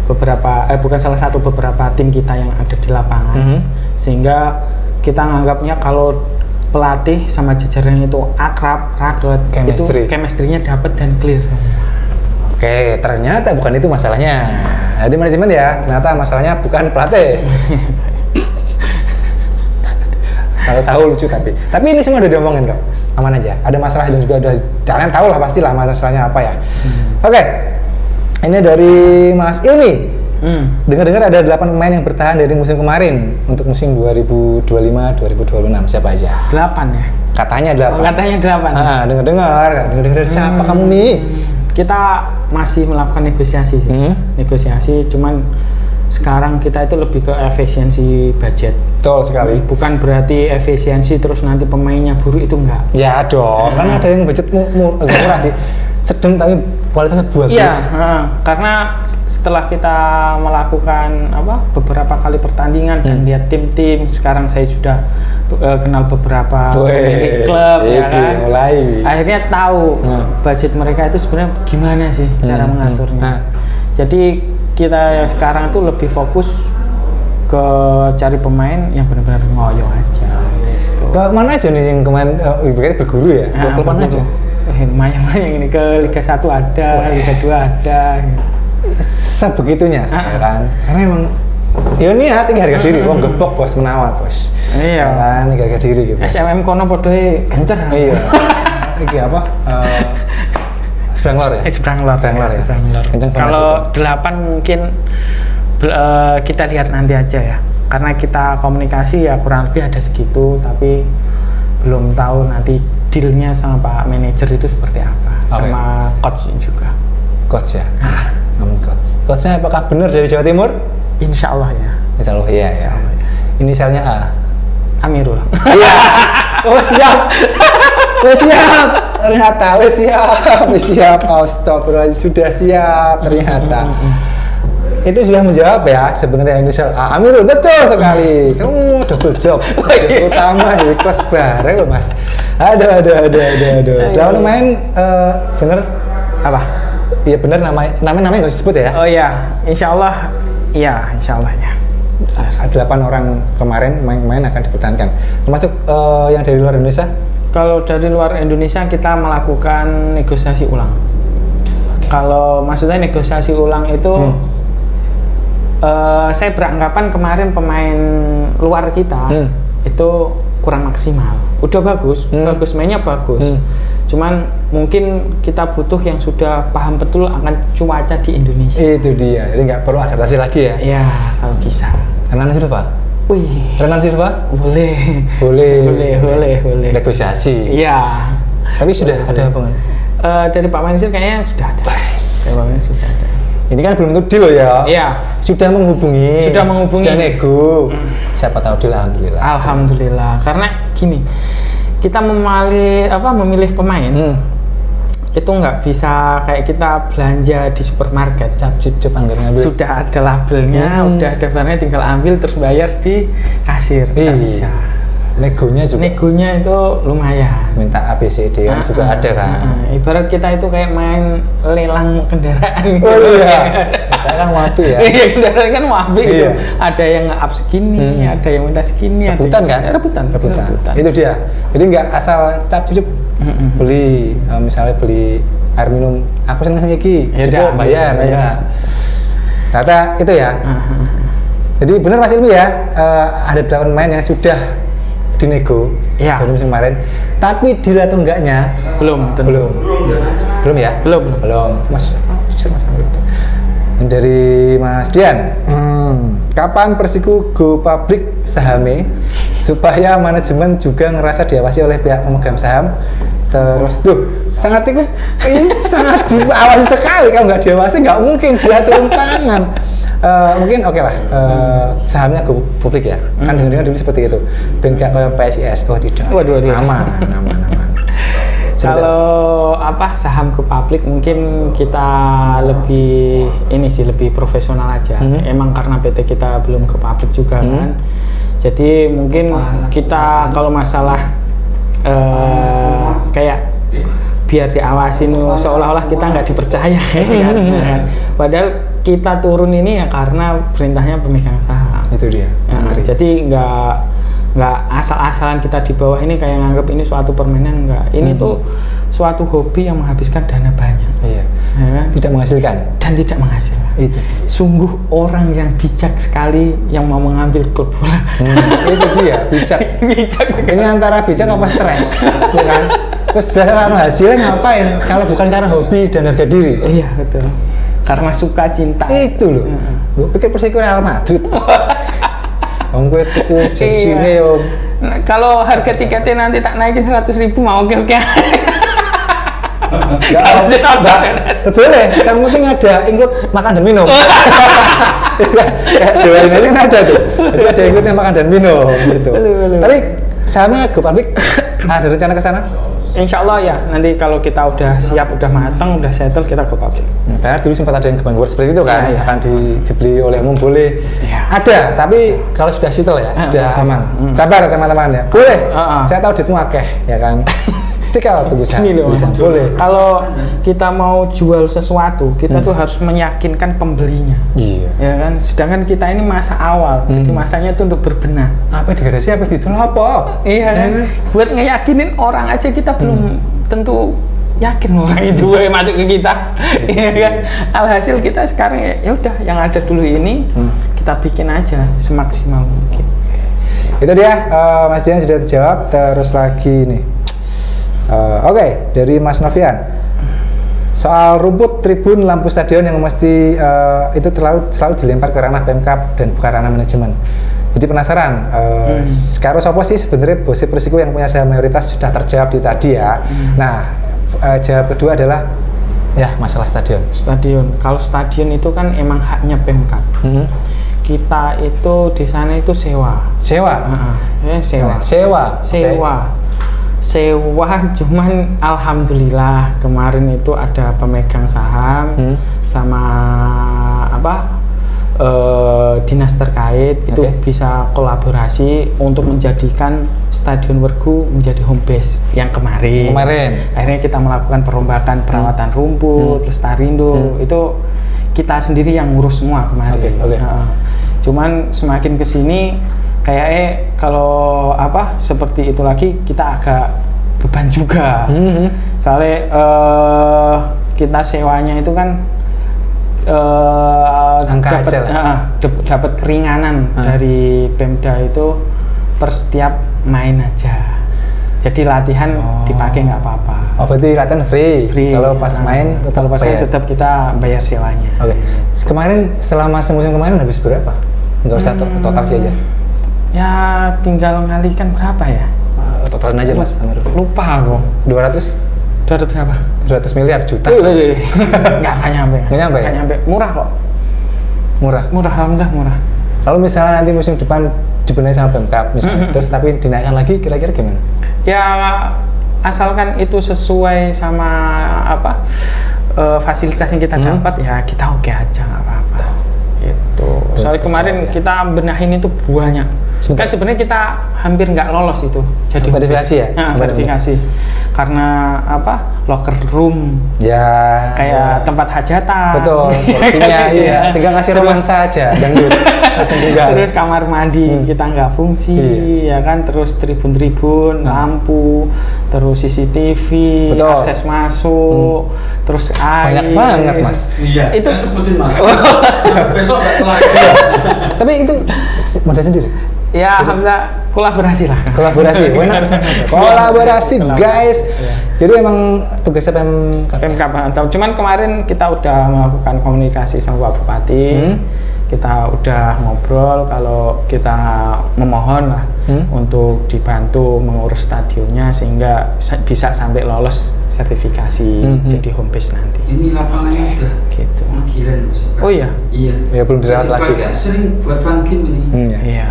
beberapa tim kita yang ada di lapangan, sehingga kita nganggapnya kalau pelatih sama jajarannya itu akrab, raket, itu chemistry-nya dapat dan clear. Oke, ternyata bukan itu masalahnya. Jadi manajemen ya, ternyata masalahnya bukan pelatih. Tahu lucu tapi ini semua udah diomongin kok, aman aja. Ada masalah dan juga ada, kalian tahu lah pastilah masalahnya apa ya. Oke, ini dari Mas Ilmi. Dengar-dengar ada 8 pemain yang bertahan dari musim kemarin untuk musim 2025-2026. Siapa aja? 8 ya? Katanya 8. Oh, katanya 8. Dengar siapa kamu nih? Kita masih melakukan negosiasi sih. Negosiasi, cuman sekarang kita itu lebih ke efisiensi budget. Betul sekali. Bukan berarti efisiensi terus nanti pemainnya buruk, itu enggak. Ya dong, kan ada yang budget murah sih. Sedang tapi kualitasnya bagus. Iya, karena setelah kita melakukan beberapa kali pertandingan dan lihat tim-tim, sekarang saya sudah kenal beberapa pemilik klub, ya kan. Akhirnya tahu budget mereka itu sebenarnya gimana sih cara mengaturnya. Jadi kita sekarang tuh lebih fokus ke cari pemain yang benar-benar ngoyo aja. Gitu. Ke mana aja nih yang kemarin berarti berguru ya? Ke klub mana aja? Lumayan ini ke Liga 1 ada, Liga 2 ada. Sebegitunya, ya kan? Karena emang Ya niat iki harga diri, wong gebok bos menawan bos. Iya. Kan iki harga diri gitu. SMM kono podoe gencer. Iya. Iki apa? Branglor ya? Branglor. Branglor ya. Branglor. Kalau 8 mungkin kita lihat nanti aja ya. Karena kita komunikasi ya kurang lebih ada segitu, tapi belum tahu nanti dealnya sama Pak Manajer itu seperti apa, sama coach juga. Coach ya? Ngomong coach. Coachnya apakah benar dari Jawa Timur? Insya Allah ya. Insya Allah ya. Insya Allah ya. Inisialnya A? Amirul. Iya. Oh siap. Oh siap. Ternyata, siap. Astagfirullah, sudah siap ternyata. Itu sudah menjawab ya sebenarnya inisial A. Amirul, betul sekali. Kamu double job. Utama di kos bareng loh mas. Aduh. Lalu main bener apa? Iya bener namanya nggak disebut ya? Oh iya, insya Allah ya. 8 orang kemarin main akan dipertahankan. Termasuk yang dari luar Indonesia? Kalau dari luar Indonesia kita melakukan negosiasi ulang. Kalau maksudnya negosiasi ulang itu saya beranggapan kemarin pemain luar kita itu kurang maksimal. Udah bagus mainnya bagus. Cuman mungkin kita butuh yang sudah paham betul akan cuaca di Indonesia. Itu dia. Jadi nggak perlu adaptasi lagi ya? Iya, kalau bisa. Renan Silva? Wih. Renan Silva? Boleh. Negosiasi. Iya. Tapi sudah ada hubungan? Dari Pak Manajer kayaknya sudah ada. Sudah ada. Ini kan belum tentu deal loh ya? Iya. Sudah menghubungi. Sudah nego. Siapa tahu deal, alhamdulillah. Alhamdulillah. Karena gini, kita memilih pemain itu nggak bisa kayak kita belanja di supermarket. Cap anggaran ngambil. Sudah ada labelnya, udah ada barangnya, tinggal ambil terus bayar di kasir. Nggak bisa. Negonya itu lumayan. Minta ABCD kan juga ada kan. Ibarat kita itu kayak main lelang kendaraan. Oh iya. Kita kan wapi ya. Iya, kendaraan kan wapi gitu. Ada yang nge-up segini, ada yang minta segini. Rebutan kan? Rebutan. Itu dia. Jadi nggak asal cap cucup beli, misalnya beli air minum. Aku seneng iki. Cukup bayar. Ya. Ternyata itu ya. Jadi benar Mas Ilmi ya. Ada 8 pemain yang sudah dinego dari musim kemarin, tapi deal atau enggaknya belum ya? Belum. Mas dari Mas Dian, kapan Persiku go public sahame supaya manajemen juga ngerasa diawasi oleh pihak pemegang saham? Terus sangat diawasi sekali. Kalau nggak diawasi nggak mungkin dia turun tangan. Mungkin oke lah, sahamnya go publik ya, kan dengar dulu seperti itu. Ben gak kayak PSIS, oh tidak. Waduh. Aman. Kalau saham ke publik mungkin kita lebih profesional aja. Emang karena PT kita belum ke publik juga kan. Jadi mungkin kita kalau masalah kayak biar diawasin seolah-olah kita nggak dipercaya kan. Padahal kita turun ini ya karena perintahnya pemegang saham. Itu dia. Jadi nggak asal-asalan kita di bawah ini kayak nganggap ini suatu permainan, enggak. Ini tuh suatu hobi yang menghabiskan dana banyak. Iya. Ya kan? Tidak menghasilkan. Dan tidak menghasilkan. Itu. Sungguh orang yang bijak sekali yang mau mengambil klub bola. Itu dia, bijak. Ini antara bijak apa stres, ya kan? Terus hasilnya ngapain? Kalau bukan karena hobi dan harga diri. Iya betul. Karena suka cinta. Itu loh. Gue pikir Persiku Real Madrid. Om gue tuku jersey ini om. Kalau harga tiketnya nanti tak naikin 100.000 mau oke. Boleh. Yang penting ada include makan dan minum. Dewa ini kan ada tuh. Jadi ada include makan dan minum gitu. Tapi sahamnya go public. Ada rencana ke sana? Insya Allah ya, nanti kalau kita udah siap, udah matang, udah settle, kita ke publik. Karena dulu sempat ada yang kebanggaan seperti itu kan, akan dijebli oleh umum boleh. Ada, tapi kalau sudah settle ya, sudah aman. Sabar teman-teman ya, boleh. Saya tahu duitmu akeh, ya kan. Kalau tunggu bisa boleh. Kalau kita mau jual sesuatu, kita tuh harus meyakinkan pembelinya. Iya. Ya kan. Sedangkan kita ini masa awal, jadi masanya itu untuk berbenah. Apa degradasi apa ditolak apa? Iya kan. Buat ngeyakinin orang aja kita belum tentu yakin orang itu masuk ke kita. Iya kan. Alhasil kita sekarang ya udah yang ada dulu ini kita bikin aja semaksimal mungkin. Itu dia, Mas Dian sudah terjawab. Terus lagi nih, oke, dari Mas Novian, soal rumput tribun lampu stadion yang mesti itu selalu dilempar ke ranah Pemkab dan bukan ranah manajemen. Jadi penasaran, sekarang apa sih sebenarnya Bose Persiko yang punya saham mayoritas sudah terjawab di tadi ya. Nah, jawab kedua adalah ya masalah stadion. Stadion, kalau stadion itu kan emang haknya Pemkab. Kita itu di sana itu sewa. Sewa? Sewa. Sewa, cuman alhamdulillah kemarin itu ada pemegang saham sama dinas terkait itu bisa kolaborasi untuk menjadikan Stadion Wergu menjadi home base yang kemarin. Akhirnya kita melakukan perombakan perawatan rumput, lestarindo, itu kita sendiri yang ngurus semua kemarin. Cuman semakin kesini kayaknya kalau seperti itu lagi kita agak beban juga. Soalnya kita sewanya itu kan dapat keringanan dari Pemda itu per setiap main aja. Jadi latihan dipakai nggak apa-apa. Berarti latihan free. Kalau pas main tetap kita bayar sewanya. Kemarin selama semusim kemarin habis berapa? Nggak usah total sih aja. Ya tinggal ngalikan berapa ya? Totalin aja Mas. Lupa aku. 200 apa? 200 miliar juta. Nggak nyampe. Murah kok. Murah, alhamdulillah murah. Kalau misalnya nanti musim depan dibenahi sama Pemkab misalnya, terus tapi dinaikkan lagi, kira-kira gimana? Ya asalkan itu sesuai sama fasilitas yang kita dapat, ya kita oke aja, nggak apa-apa. Itu. Soalnya kemarin kita benahin itu banyak. Kan sebenarnya kita hampir nggak lolos itu. Jadi verifikasi ya? Verifikasi. Karena locker room. Ya. Kayak tempat hajatan. Betul. Porsinya iya. Tinggal ngasih romansa aja. Terus kamar mandi kita nggak fungsi, ya kan. Terus tribun-tribun, lampu, terus CCTV, akses masuk, terus air. Banyak banget Mas. Iya. Itu sebutin Mas. Besok nggak kelar. Tapi itu modal sendiri. Ya, alhamdulillah kolaborasi lah. Kolaborasi guys. Jadi emang tugasnya Pemkab. Cuman kemarin kita udah melakukan komunikasi sama Pak Bupati. Kita udah ngobrol kalau kita memohon lah untuk dibantu mengurus stadionnya sehingga bisa sampai lolos sertifikasi jadi home base nanti. Ini lapangannya udah gitu. Gila Mas. Oh iya. Iya. Ya belum dirawat lagi. Sering buat fun game ini. Iya.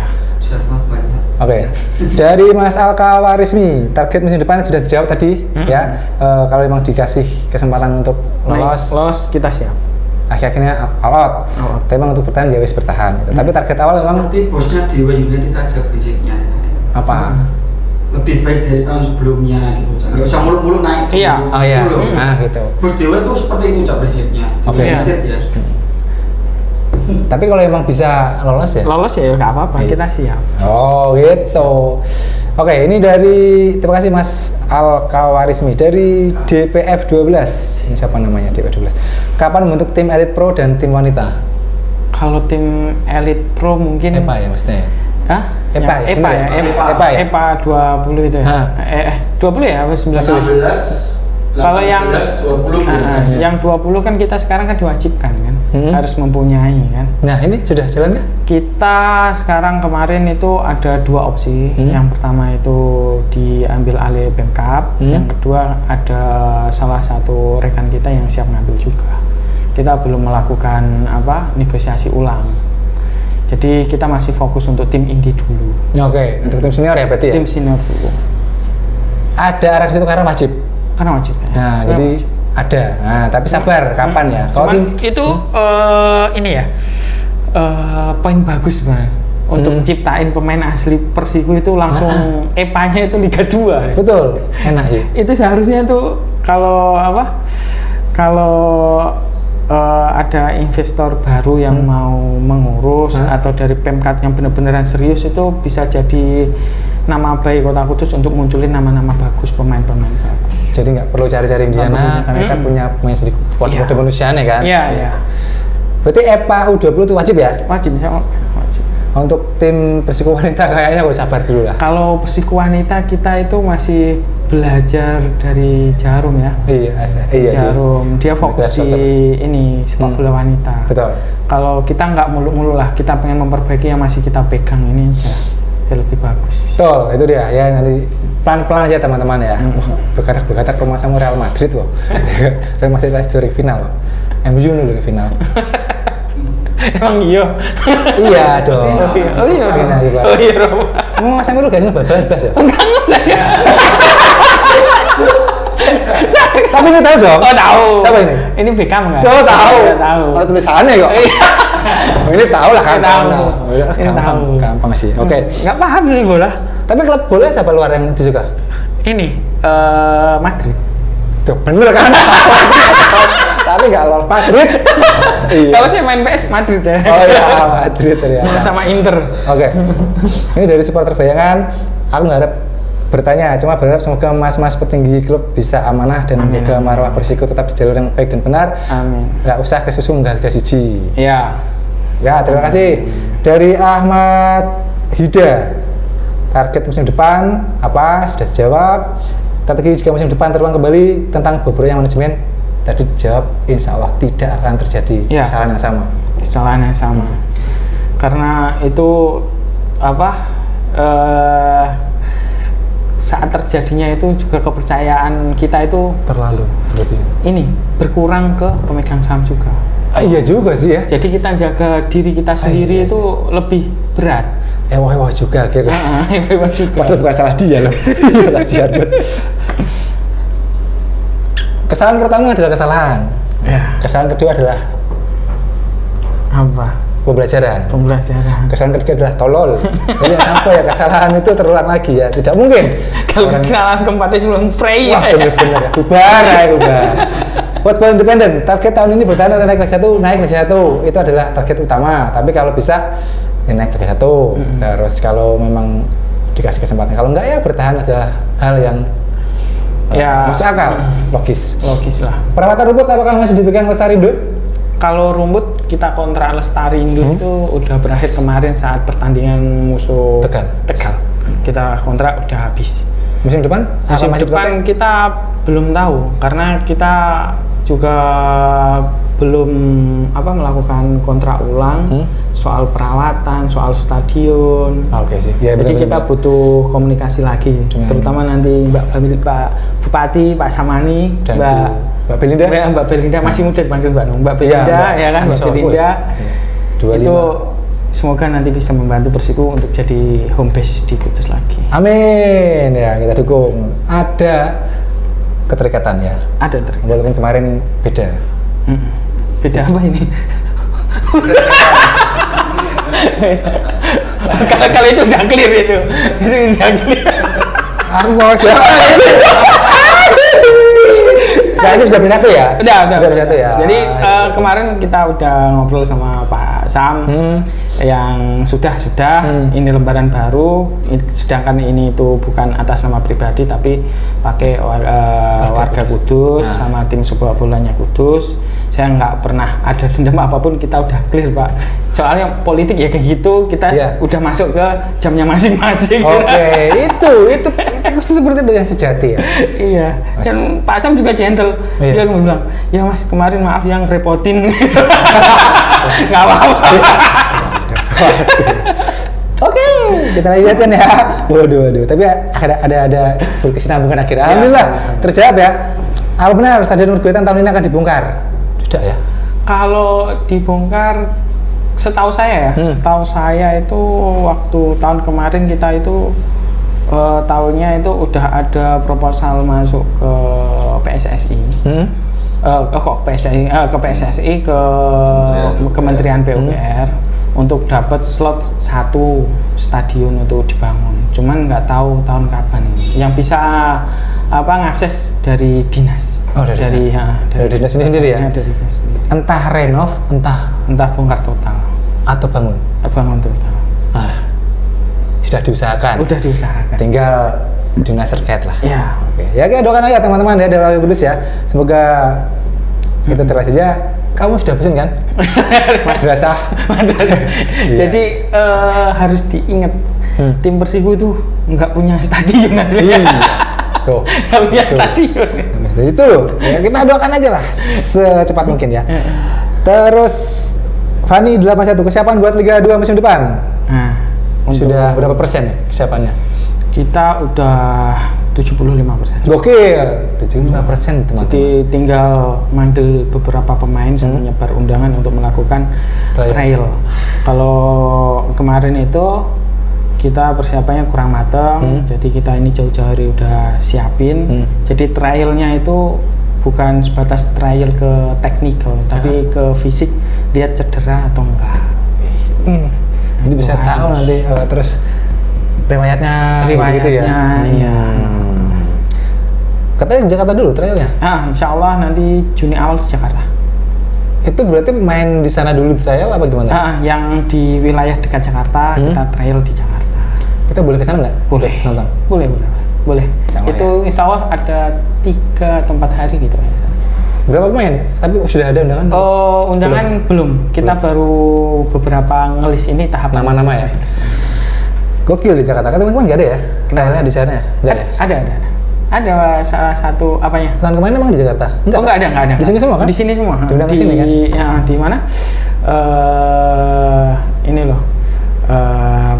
Oke. Dari Mas Alkawarismi, target musim depan sudah dijawab tadi ya. Kalau memang dikasih kesempatan untuk lolos kita siap. Akhirnya all out. Tapi memang untuk bertahan dia wis bertahan. Tapi target awal memang seperti bosnya Dewa United aja prinsipnya. Apa? Lebih baik dari tahun sebelumnya gitu. Nggak usah muluk-muluk naik. Iya. Gitu. Bos Dewa itu seperti itu prinsipnya. United ya. Tapi kalau emang bisa lolos ya? Lolos ya nggak apa-apa, kita siap. Oh gitu. Oke, ini dari, terima kasih Mas Alkawarismi dari DPF 12. Ini siapa namanya DPF 12? Kapan membentuk tim Elite Pro dan tim wanita? Kalau tim Elite Pro mungkin EPA ya maksudnya? Hah? EPA ya? EPA 20 itu ya? 20 ya? 19? Kalau yang 20 yang 20 kan kita sekarang kan diwajibkan kan, harus mempunyai kan. Nah ini sudah jalan nggak? Kita sekarang kemarin itu ada dua opsi. Yang pertama itu diambil alih Pemkab, yang kedua ada salah satu rekan kita yang siap ngambil juga. Kita belum melakukan negosiasi ulang. Jadi kita masih fokus untuk tim inti dulu. Oke, untuk tim senior ya berarti ya? Tim senior dulu. Ada arah ke situ karena wajib. Karena wajib ya. Nah, jadi wajib. Ada. Nah, tapi sabar, kapan ya? Kalau itu ini ya poin bagus sebenarnya untuk menciptain pemain asli Persiko itu langsung EPA-nya itu Liga 2. Betul. Enak ya. Itu seharusnya tuh kalau ada investor baru yang mau mengurus atau dari Pemkab yang benar-benar serius itu bisa jadi nama baik Kota Kudus untuk munculin nama-nama bagus, pemain-pemain bagus. Jadi nggak perlu cari-cari di sana karena kita punya pemain sedikit kuat kemanusiaan ya kan? Iya. Berarti EPA U20 itu wajib ya? Wajib ya. Untuk tim Persiko wanita kayaknya harus sabar dulu lah. Kalau Persiko wanita kita itu masih belajar dari Jarum ya. Iya. Jarum. Dia fokus di ini sepak bola wanita. Betul. Kalau kita nggak mulu-mulu lah, kita pengen memperbaiki yang masih kita pegang ini aja. Dia lebih bagus. Betul, itu dia ya, nanti pelan-pelan aja teman-teman ya. Berkatak rumah sama Real Madrid loh. Real Madrid dari final loh. MU dari final. Emang iya? Iya dong. Oh iya. Oh iya. Mas Amir lu gak nyoba bal-bas ya? Enggak saya. Tapi ini tahu dong? Oh tahu. Siapa ini? Ini Beckham nggak? Oh tahu. Tahu. Kalau tulisannya kok. Ini tahu lah kan? Tahu. Ini Gampang, tahu. gampang sih. Oke. Nggak paham sih bola. Tapi klub bola siapa luar yang disuka? Ini Madrid. Tuh bener kan? Tapi nggak luar Madrid. Iya. Kalau saya main PS Madrid ya. Oh iya Madrid ternyata. Sama Inter. Oke. Ini dari supporter bayangan. Aku nggak harap bertanya, cuma berharap semoga mas-mas petinggi klub bisa amanah dan menjaga marwah Persiko tetap di jalur yang baik dan benar. Amin. Nggak usah kesusu mengharga siji. Iya. Ya, terima kasih. Dari Ahmad Hida. Target musim depan apa? Sudah dijawab. Strategi jika musim depan terulang kembali tentang bobroknya manajemen. Tadi dijawab, insya Allah tidak akan terjadi kesalahan yang sama. Kesalahan yang sama. Karena itu apa? Saat terjadinya itu juga kepercayaan kita itu terlalu berarti. Ini berkurang ke pemegang saham juga. Iya juga sih ya. Jadi kita jaga diri kita sendiri itu sih. Lebih berat. Ewah juga akhirnya. Ewah juga. Padahal bukan salah dia loh. Kasihan banget. Kesalahan pertama adalah kesalahan. Ya. Kesalahan kedua adalah apa? Pembelajaran. Kesalahan ketiga adalah tolol. Jadi sampai ya kesalahan itu terulang lagi ya. Tidak mungkin. Kalau kesalahan keempatnya sebelum frey. Wah bener-bener ya. Bubar. Buat bola independen, target tahun ini bertahan atau naik Liga 1. Itu adalah target utama. Tapi kalau bisa ya naik Liga 1. Terus kalau memang dikasih kesempatan, kalau enggak ya bertahan adalah hal yang masuk akal, logis lah. Perawatan rumput apakah masih dipegang Lestarindo? Kalau rumput kita kontra Lestarindo itu udah berakhir kemarin saat pertandingan musuh Tegal. Kita kontrak udah habis. Musim depan kita belum tahu karena kita juga belum melakukan kontrak ulang soal perawatan, soal stadion. Oke sih. Ya, jadi kita butuh komunikasi lagi, terutama nanti Pak Bupati, Pak Samani, dan Mbak Belinda masih muda dipanggil Mbak Belinda ya kan, Mbak Belinda. Itu semoga nanti bisa membantu Persiko untuk jadi home base di Kudus lagi. Amin ya, kita dukung. Ada keterikatan ya. Ada keterikatan. Walaupun kemarin beda. Beda apa ini? Kalau itu udah clear itu udah clear. Aku mau siapa ini? Nah ini sudah bersatu ya? Udah bersatu ya. Jadi kemarin kita udah ngobrol sama Pak Sam yang sudah ini lembaran baru, sedangkan ini itu bukan atas nama pribadi tapi pakai warga Kudus sama tim sepak bolanya Kudus. Saya nggak pernah ada dendam apapun, kita udah clear Pak. Soalnya politik ya kayak gitu, kita udah masuk ke jamnya masing-masing. Oke, itu seperti itu yang sejati ya. Iya. Dan Pak Sam juga gentle. Dia bilang, ya Mas kemarin maaf yang repotin. Nggak apa-apa. Oke, kita lihat ya. Waduh. Tapi ada berkesinambungan akhirnya. Alhamdulillah terjawab ya. Apa benar Stadion Urgwetan tahun ini akan dibongkar? Tidak ya? Kalau dibongkar, setahu saya itu waktu tahun kemarin kita itu tahunnya itu udah ada proposal masuk ke PSSI. Ke PSSI ke Kementerian PUPR untuk dapat slot 1 stadion untuk dibangun. Cuman nggak tahu tahun kapan ini. Yang bisa ngakses dari dinas. Dari dinas ini sendiri ya. Dari dinas sendiri. Entah renov, entah bongkar total atau bangun. Bangun total. Sudah diusahakan. Tinggal dinas terkait lah. Ya. Oke. Ya kita doakan aja teman-teman ya dari Kudus ya. Semoga itu terlalu saja. kamu sudah pesen kan? Madrasah. Iya. Jadi harus diingat tim Persiku itu nggak punya stadion aja. Iya. Tuh. Nggak punya stadion. Itu loh. Ya, kita doakan aja lah secepat mungkin ya. Terus Fani 81 kesiapan buat Liga 2 musim depan. Nah, sudah berapa persen kesiapannya? Kita udah 75%. Gokil, 75% teman-teman. Jadi tinggal manggil beberapa pemain sama menyebar undangan untuk melakukan trial. Kalau kemarin itu kita persiapannya kurang matang, jadi kita ini jauh-jauh hari udah siapin. Jadi trialnya itu bukan sebatas trial ke teknikal, tapi ke fisik, lihat cedera atau enggak. Jadi bisa tahu nanti terus riwayatnya gitu ya. Iya. Katanya Jakarta dulu trialnya? Insya Allah nanti Juni awal di Jakarta. Itu berarti main di sana dulu trial apa gimana? Yang di wilayah dekat Jakarta kita trial di Jakarta. Kita boleh ke sana nggak? Boleh. Nonton? Boleh. Sama itu ya? Insya Allah ada 3 atau 4 hari gitu. Berapa pemain? Tapi sudah ada undangan? Undangan belum. Kita baru beberapa ngelis ini tahap nama-nama ya. Gokil di Jakarta. Kan teman-teman nggak ada ya? Trialnya di sana? Nggak ada. Ada salah satu apanya? Tahun kemarin emang di Jakarta? Nggak ada. Di sini semua kan? Di sini semua. Diundang ke sini kan? Ya, di mana? Ini loh.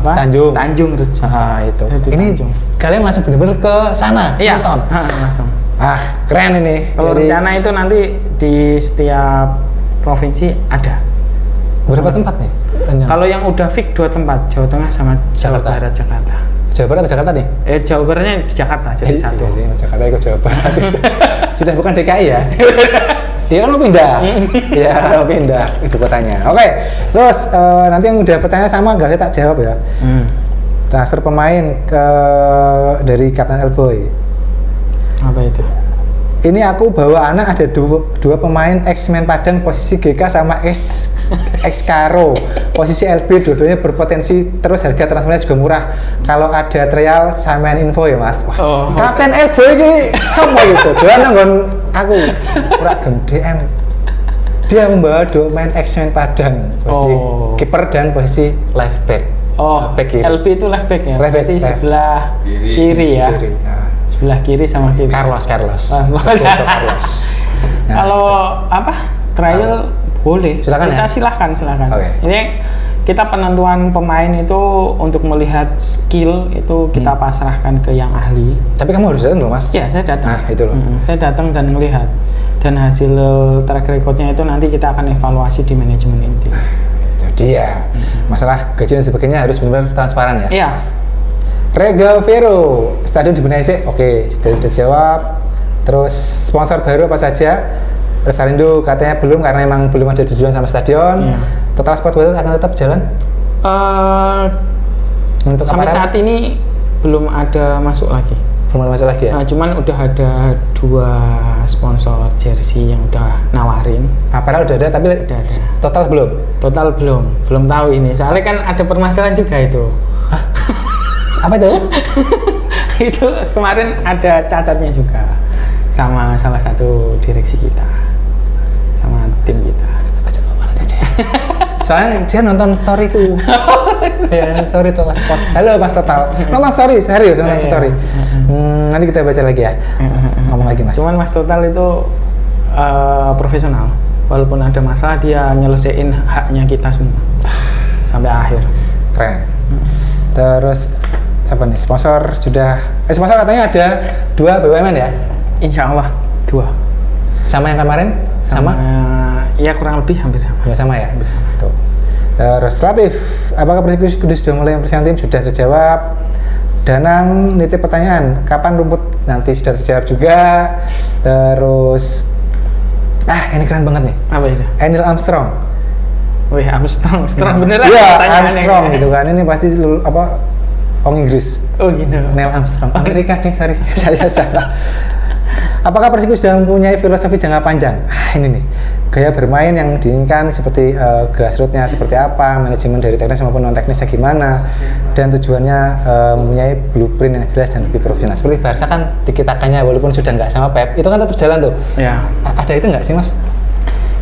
Tanjung Rejo. Itu. Ini Tanjung. Kalian langsung bener-bener ke sana? Iya. Nonton? Langsung. Keren ini. Kalau rencana itu nanti di setiap provinsi ada. Berapa tempat nih? Kalau yang udah fix 2 tempat, Jawa Tengah sama Jawa Barat Jakarta. Jawa Barat apa Jakarta nih? Jawa Baratnya di Jakarta, jadi satu. Iya sih, Jakarta ikut Jawa Barat. Sudah bukan DKI ya? Iya kan lo pindah? Iya, lo pindah ibu kotanya. Oke, terus nanti yang udah pertanyaan sama nggak saya tak jawab ya. Transfer pemain dari Kapten Elboy. Apa itu? Ini aku bawa anak ada dua pemain ex-men Padang posisi GK sama ex Karo posisi LB, dua-duanya berpotensi, terus harga transfernya juga murah. Kalau ada trial samain info ya mas. Kapten LB ini coba gitu, dia nanggon aku kurang DM. Dia membawa 2 pemain ex-men Padang posisi kiper dan posisi left back. Back kiri. LB itu left back ya? Left back, berarti sebelah kiri ya? Sebelah kiri sama kiri. Carlos. Kalau trial boleh. Silakan kita ya? silahkan. Okay. Ini kita penentuan pemain itu untuk melihat skill itu kita pasrahkan ke yang ahli. Tapi kamu harus datang loh mas? Iya, saya datang. Itu loh. Saya datang dan melihat. Dan hasil track recordnya itu nanti kita akan evaluasi di manajemen inti. Itu dia. Masalah gaji dan sebagainya harus benar-benar transparan ya? Iya. Rega Vero, stadion dibenahi sih? Oke, sudah jawab. Terus sponsor baru apa saja? Persarindo katanya belum karena emang belum ada tujuan sama stadion. Total Sport World akan tetap jalan? Untuk sampai saat ini belum ada masuk lagi. Belum ada masuk lagi ya? Cuman udah ada 2 sponsor jersey yang udah nawarin. Padahal udah ada, tapi udah ada. Total belum? Total belum tahu ini. Soalnya kan ada permasalahan juga itu. Apa itu? Itu kemarin ada cacatnya juga sama salah satu direksi kita, sama tim kita. Baca Barat aja ya. Soalnya dia nonton storyku. Ya, story Total Sport. Halo Mas Total. Nonton story, serius nonton story. Nanti kita baca lagi ya. Ngomong lagi Mas. Cuman Mas Total itu profesional. Walaupun ada masalah dia nyelesain haknya kita semua sampai akhir. Keren. Terus apa nih, sponsor sudah sponsor katanya ada 2 BUMN ya? Insya Allah 2. Sama yang kemarin? Sama? Ya kurang lebih hampir sama. Sama ya? Tuh. Terus Latif, apakah Persib Kudus sudah mulai mempersiapkan tim? Sudah terjawab. Danang nitip pertanyaan, kapan rumput? Nanti sudah terjawab juga. Terus ini keren banget nih. Apa itu? Neil Armstrong. Wih, Armstrong beneran? Iya, Armstrong gitu kan. Ini pasti orang Inggris. Oh gitu. Neil Armstrong. Amerika deh, sorry. Saya salah. Apakah Persib sudah mempunyai filosofi jangka panjang? Ini nih. Gaya bermain yang diinginkan seperti grassroots-nya seperti apa, manajemen dari teknis maupun non teknisnya gimana, dan tujuannya mempunyai blueprint yang jelas dan lebih profesional. Seperti Barca kan tiki-takanya walaupun sudah nggak sama Pep, itu kan tetap jalan tuh. Iya. Ada itu nggak sih Mas?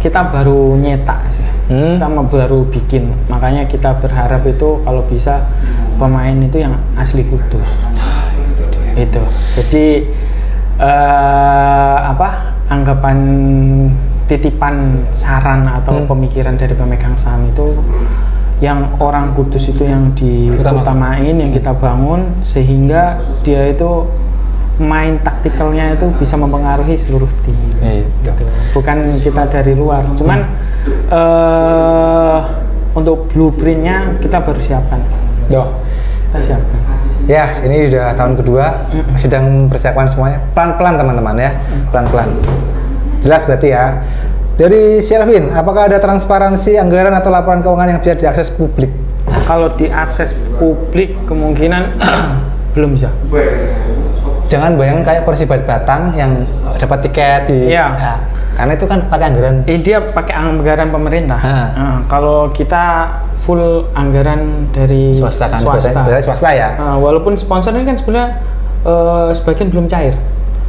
kita baru nyetak sih. Kita baru bikin. Makanya kita berharap itu kalau bisa pemain itu yang asli Kudus. Itu. Jadi anggapan titipan saran atau pemikiran dari pemegang saham itu yang orang Kudus itu yang diutamain, yang kita bangun sehingga dia itu main taktikalnya itu bisa mempengaruhi seluruh tim. Gitu. Bukan kita dari luar, cuman untuk blueprintnya kita baru siapkan. Kita siapkan. Ya, ini udah tahun kedua, sedang persiapan semuanya. Pelan-pelan teman-teman ya, pelan-pelan. Jelas berarti ya. Dari Selvin, apakah ada transparansi anggaran atau laporan keuangan yang bisa diakses publik? Kalau diakses publik kemungkinan belum bisa. Jangan bayangin kayak Persibat Batang yang dapat tiket di karena itu kan pakai anggaran. Dia pakai anggaran pemerintah. Kalau kita full anggaran dari swasta kan? Swasta ya. Walaupun sponsor ini kan sebenarnya sebagian belum cair.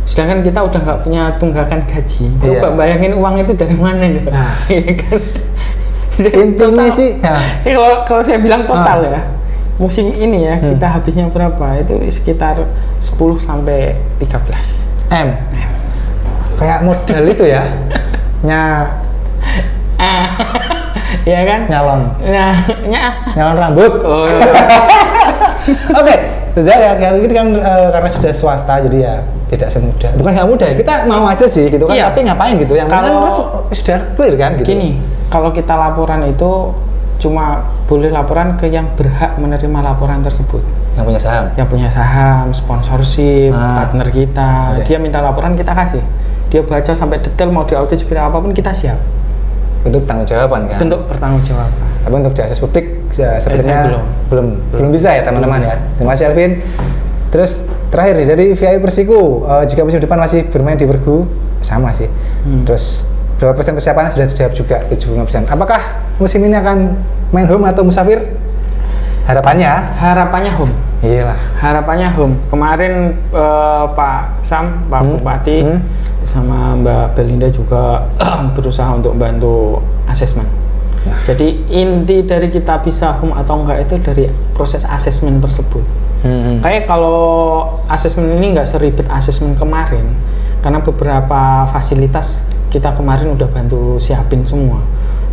Sedangkan kita udah nggak punya tunggakan gaji. Coba bayangin uang itu dari mana gitu. Intinya sih. Kalau saya bilang total ya, musim ini ya kita habisnya berapa? Itu sekitar 10 sampai 13 M. Kayak model itu ya. Iya kan? Nyalon rambut. Oke. Ya, ini kan karena sudah swasta jadi ya tidak semudah. Bukan nggak mudah, kita mau aja sih gitu kan. Tapi ngapain gitu? Yang kalau kan sudah clear kan gitu. Gini, kalau kita laporan itu cuma boleh laporan ke yang berhak menerima laporan tersebut. Yang punya saham. Yang punya saham, sponsorship, partner kita. Dia minta laporan kita kasih. Dia baca sampai detail mau diaudit seperti apapun kita siap. Bentuk pertanggungjawaban kan? Bentuk pertanggungjawaban. Tapi untuk diakses publik sepertinya belum bisa ya teman-teman ya. Terima kasih Alvin. Terus terakhir nih dari VI Persiku, jika musim depan masih bermain di Pergu sama sih. Terus berapa persen persiapannya sudah dijawab juga 75%. Apakah musim ini akan main home atau musafir? Harapannya home. Iyalah. Harapannya home. Kemarin Pak Sam, Pak Bupati sama Mbak Belinda juga berusaha untuk bantu asesmen. Jadi inti dari kita bisa home atau enggak itu dari proses asesmen tersebut. Kayak kalau asesmen ini nggak seribet asesmen kemarin, karena beberapa fasilitas kita kemarin udah bantu siapin semua.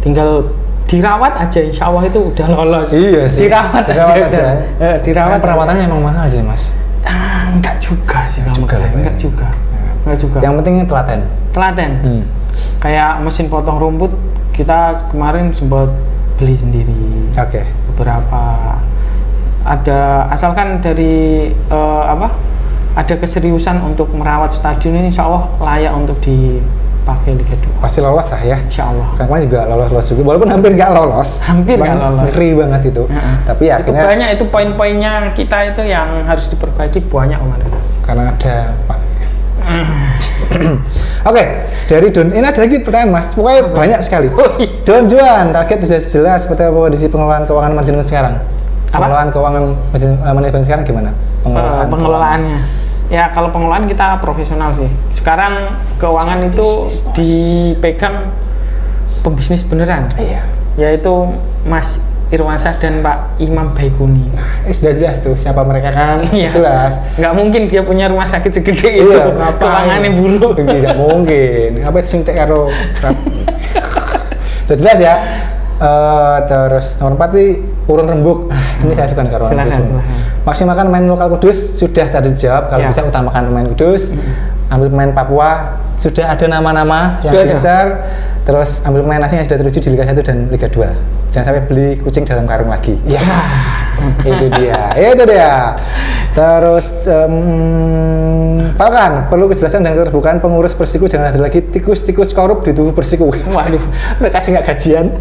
Tinggal dirawat aja, insya Allah itu udah lolos. Iya sih. Dirawat aja. Dirawat. Perawatannya emang mahal sih mas. Enggak juga sih kalau menurut saya. Enggak juga. Yang penting telaten. Kayak mesin potong rumput kita kemarin sempat beli sendiri. Beberapa ada asalkan dari ada keseriusan untuk merawat stadion ini, insya Allah layak untuk dipakai Liga 2. Pasti lolos lah ya. Insya Allah. Kemarin juga lolos juga, walaupun hampir nggak lolos. Ngeri banget itu. Tapi ya itu banyak itu poin-poinnya kita itu yang harus diperbaiki banyak kemarin. Karena ada Pak. Oke, dari Don, ini ada lagi pertanyaan mas, pokoknya banyak sekali. Don Juan, target tidak jelas seperti apa kondisi pengelolaan keuangan manajemen sekarang? Pengelolaan keuangan manajemen sekarang gimana? Pengelolaannya? Ya kalau pengelolaan kita profesional sih. Sekarang keuangan itu dipegang pembisnis beneran. Yaitu Mas Irwansyah dan Pak Imam Baikuni. Sudah jelas tuh siapa mereka kan. Jelas. Nggak mungkin dia punya rumah sakit segede itu. Keuangannya buruk. Tidak mungkin. Apa itu sintek karo. Sudah jelas ya. Terus nomor 4 nih urun rembuk. Ini saya suka nih karo orang Kudus. Maksimalkan main lokal Kudus sudah tadi dijawab. Kalau bisa utamakan pemain Kudus. Ambil pemain Papua sudah ada nama-nama yang besar. Terus ambil pemain asing yang sudah teruji di Liga 1 dan Liga 2. Jangan sampai beli kucing dalam karung lagi. Ya, itu dia. Terus Falkan, perlu kejelasan dan keterbukaan pengurus Persiku, jangan ada lagi tikus-tikus korup di tubuh Persiku. Waduh, mereka sih nggak gajian.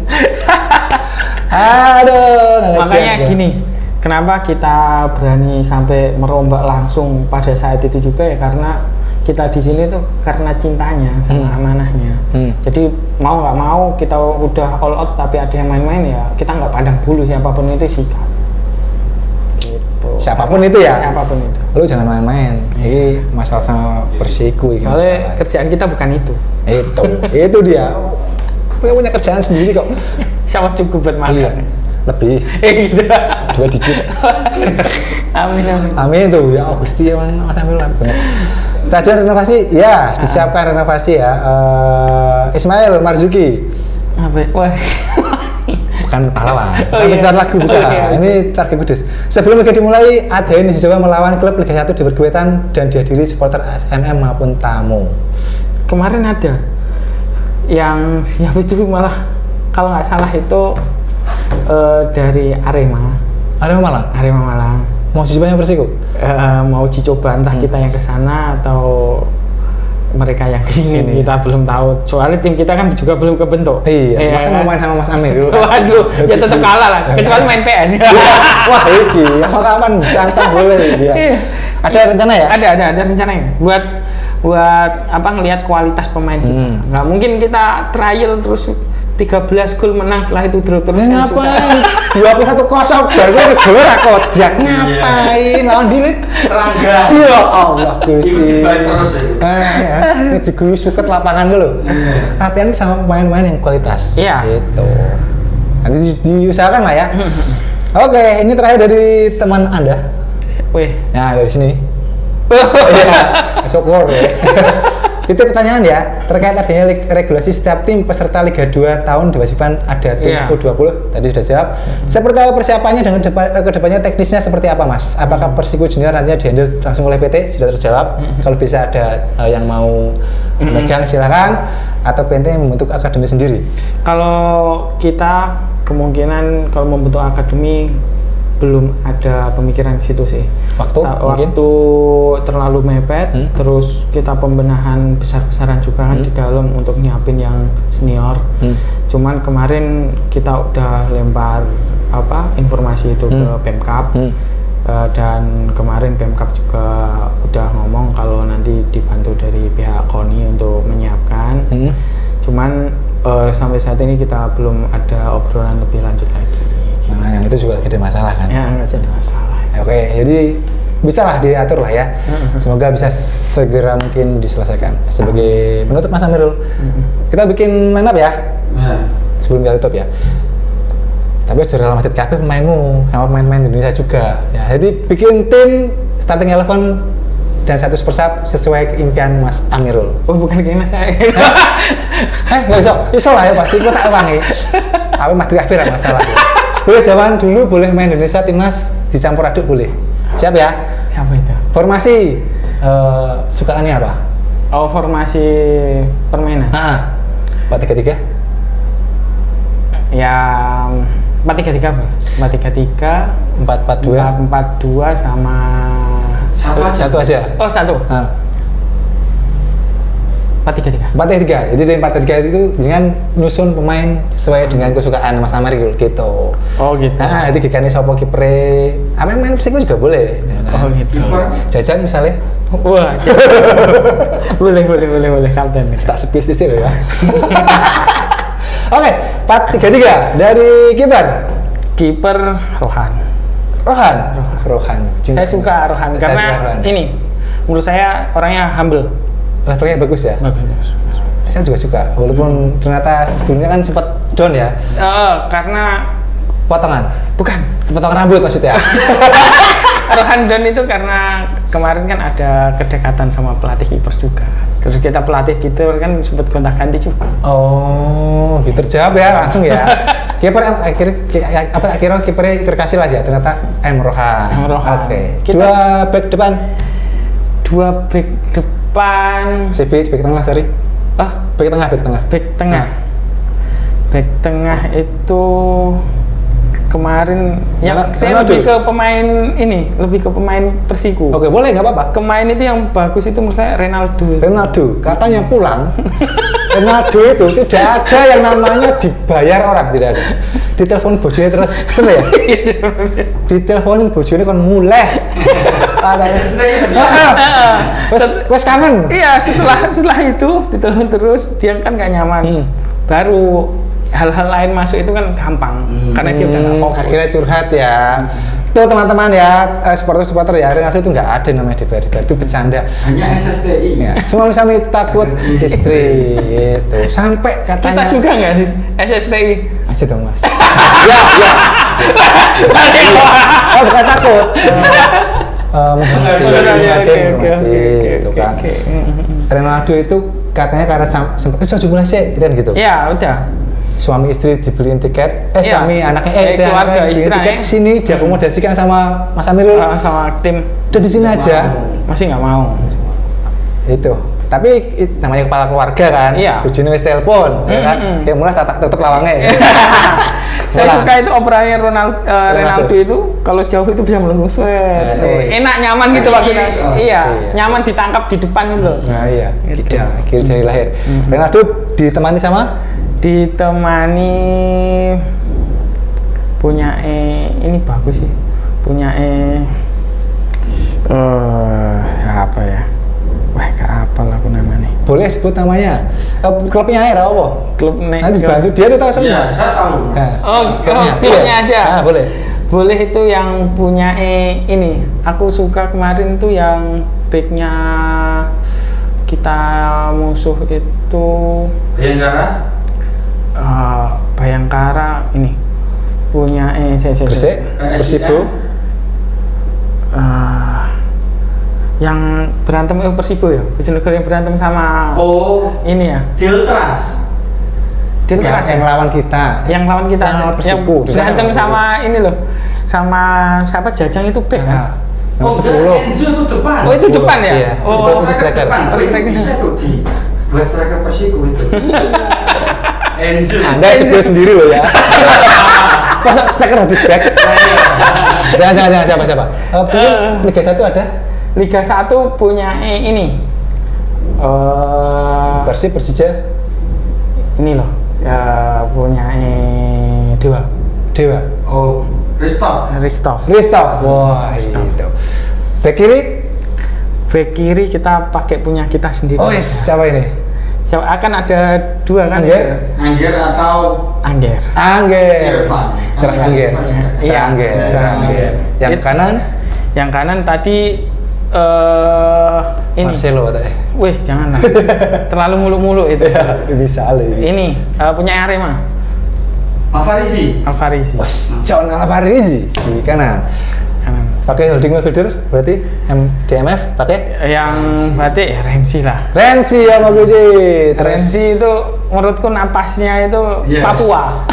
Aduh, makanya gini, kenapa kita berani sampai merombak langsung pada saat itu juga ya karena kita di sini tuh karena cintanya sama amanahnya. Jadi mau nggak mau kita udah all out tapi ada yang main-main ya kita nggak pandang bulu siapapun itu sikat. Gitu. Siapapun itu ya. Siapapun itu. Lu jangan main-main. Ini masalah sama Persiku. Soalnya kerjaan kita bukan itu. Itu dia. punya kerjaan sendiri kok. Siapa cukup buat makan? Lebih. Gitu. 2 digit. Amin. Amin tuh ya Gusti emang Mas Amir lah banget. Stadion renovasi ya disiapkan renovasi ya. Ismail Marzuki. Apa? Wah. Bukan pahlawan, Oh, tapi iya. kita lagu bukan. Iya. Ini target kudus. Sebelum liga dimulai, ada ini Jawa melawan klub Liga 1 di Berguetan dan dihadiri supporter MM maupun tamu. Kemarin ada yang siapa itu malah kalau nggak salah itu dari Arema Malang. Mau coba yang Persiko? Mau uji coba entah kita yang ke sana atau mereka yang ke sini, kita belum tahu. Soalnya tim kita kan juga belum kebentuk. Iya, masa mau main sama Mas Amir dulu? Waduh, ya tetap kalah lah, kecuali main PS. Wah, iki, apa kapan tantang boleh dia. Ada rencana ya? Ada rencananya. Buat apa ngelihat kualitas pemain kita. Nggak mungkin kita trial terus 13 gol menang setelah itu terus ngapain? 21-0 baru gol ra kojak. Ngapain? Lawan Dilit Serangga. Ya Allah Gusti. Ikut dibahas terus ya. Ini diguyur suket lapangan dulu. Latihan sama pemain-pemain yang kualitas. Iya. Gitu. Nanti diusahakan lah ya. Oke, ini terakhir dari teman Anda. Wih. Nah, dari sini. Iya, syukur ya. Itu pertanyaan ya, terkait adanya regulasi setiap tim peserta Liga 2 tahun diwajibkan ada tim U20, tadi sudah jawab. Seperti apa persiapannya dengan kedepannya teknisnya seperti apa Mas? Apakah Persiko Junior nantinya dihandle langsung oleh PT? Sudah terjawab. Kalau bisa ada yang mau megang silakan, atau PT yang membentuk akademi sendiri? Kalau kita kemungkinan kalau membentuk akademi belum ada pemikiran ke situ sih. Waktu terlalu mepet, terus kita pembenahan besar-besaran juga kan di dalam untuk nyiapin yang senior. Cuman kemarin kita udah lempar informasi itu ke Pemkab, dan kemarin Pemkab juga udah ngomong kalau nanti dibantu dari pihak KONI untuk menyiapkan. Cuman sampai saat ini kita belum ada obrolan lebih lanjut lagi. Nah, yang itu juga lagi ada masalah kan? Ya, nggak jadi masalah. Oke, jadi bisa lah diatur lah ya. Semoga bisa segera mungkin diselesaikan. Sebagai penutup Mas Amirul, kita bikin line up ya. Sebelum kita tutup ya. Tapi Real Madrid kabeh pemainmu, sama pemain-pemain Indonesia juga. Ya, jadi bikin tim starting 11 dan satu persap sesuai impian Mas Amirul. Oh, bukan kayaknya saya. Nggak bisa lah ya, pasti gue tak ulangi. Apa Madrid kabeh masalah. Boleh zaman dulu, boleh main Indonesia timnas dicampur aduk boleh. Siap ya? Siapa itu? Formasi sukaannya apa? Oh, formasi permainan. 4-3-3. Ya 4-3-3 apa? 4-3-3, 4-4-2. 4-4-2 sama Satu aja. Oh, satu. 4-3-3. 4-3. Jadi dari 4-3 itu dengan nyusun pemain sesuai dengan kesukaan Mas Amirul gitu. Oh, gitu. Nah, jadi gigane sapa kipere. Apa main Persiko juga boleh. Oh, gitu. Jajan misalnya. Wah, boleh kapten. Tak sepis loh ya. Oke, 4-3-3 dari kiper. Kiper Rohan. Saya suka Rohan karena ini menurut saya orangnya humble. Levelnya bagus ya? Bagus. Saya juga suka, walaupun ternyata sebelumnya kan sempat down ya? Karena potongan? Bukan. Potongan rambut maksudnya? Rohan down itu karena kemarin kan ada kedekatan sama pelatih kiper juga. Terus kita pelatih kiper kan sempat gonta-ganti juga. Oh, gitu terjawab ya langsung ya. Kiper akhirnya kipernya terkasih lah ya, ternyata Rohan. Oke. 2 back depan. CB back tengah, sorry. Back tengah. Back tengah itu kemarin saya lebih ke pemain Persiko. Oke, boleh, nggak apa-apa. Pemain itu yang bagus itu menurut saya Ronaldo. Katanya pulang. Ronaldo itu tidak ada yang namanya dibayar orang, tidak ada. Ditelepon bojone terus, bener ya? Diteleponin bojone kon mulai. Wes kangen. Iya, setelah itu ditelepon terus, dia kan nggak nyaman. Baru hal-hal lain masuk itu kan gampang karena dia udah nggak fokus. Akhirnya curhat ya. Tuh teman-teman ya, supporter ya, Ronaldo itu nggak ada namanya debat-debat, itu bercanda. Hanya SSTI. Ya, suami takut istri itu. Sampai katanya Kita juga nggak sih SSTI? aja dong mas. Ya. Oh bukan takut. Menghormati gitu kan. Ronaldo itu katanya karena sempat jumlah sih kan gitu. Iya udah. Suami istri dibeliin tiket, Iya. suami anaknya Keluarga, anaknya dibeliin istri, tiket sini diakomodasikan sama Mas Amirul. Sama tim Udah di sini aja. masih nggak mau. Itu. Tapi namanya kepala keluarga kan. Iya. Bojone wis telepon, ya kan. Kayak mulai tutup lawangnya. Saya suka itu operanya Ronaldo itu kalau jauh itu bisa melengkung enak nyaman gitu waktunya. Iya, nyaman ditangkap di depan itu. Nah iya, Gitu. akhir dari lahir. Ronaldo ditemani sama Ditemani punya ini bagus sih. Punya apa ya? Wah, gak apal aku namanya. boleh sebut namanya. Klubnya ya apa? Klub Nanti bantu dia tuh tahu semua. Iya, saya tahu mas. Nah, klubnya aja. Ah, boleh. Boleh itu yang punya ini. Aku suka kemarin tuh yang backnya kita musuh itu Bayangkara. Bayangkara ini punya Gresik, Persibo. Yang berantem Persibo ya, Bojonegoro yang berantem sama ini ya. Yang lawan kita. Yang lawan kita. Lawan Persibo. Yang berantem sama ini loh. Sama siapa Jajang itu back kan? Oh, 10. Enzo itu depan. Oh, itu depan ya? Iya. Oh, Itu striker. depan. Oh, striker. Bisa tuh di buat striker Persibo itu. Enzo. Anda sebut sendiri loh ya. Masa striker di back? Jangan siapa. Mungkin Liga 1 ada? Liga 1 punya ini. Persib, Persija. Ini loh. Punya Dewa. Oh, Ristov. Wah, itu. Back kiri? Back kiri kita pakai punya kita sendiri. Oh, siapa ini? Akan ada dua kan? Angger atau Angger. Irfan. Cerah Angger. Yang It- kanan? Yang kanan tadi ini. Marcelo katanya. Wih, jangan lah. Terlalu mulu-mulu itu. Bisa lah ini. Ini punya Arema. Alvarisi. John Alvarez di kanan. Pakai holding midfielder berarti DMF pakai Yang berarti Renzi lah. Renzi ya bagus sih. Renzi itu menurutku napasnya itu Yes. Papua.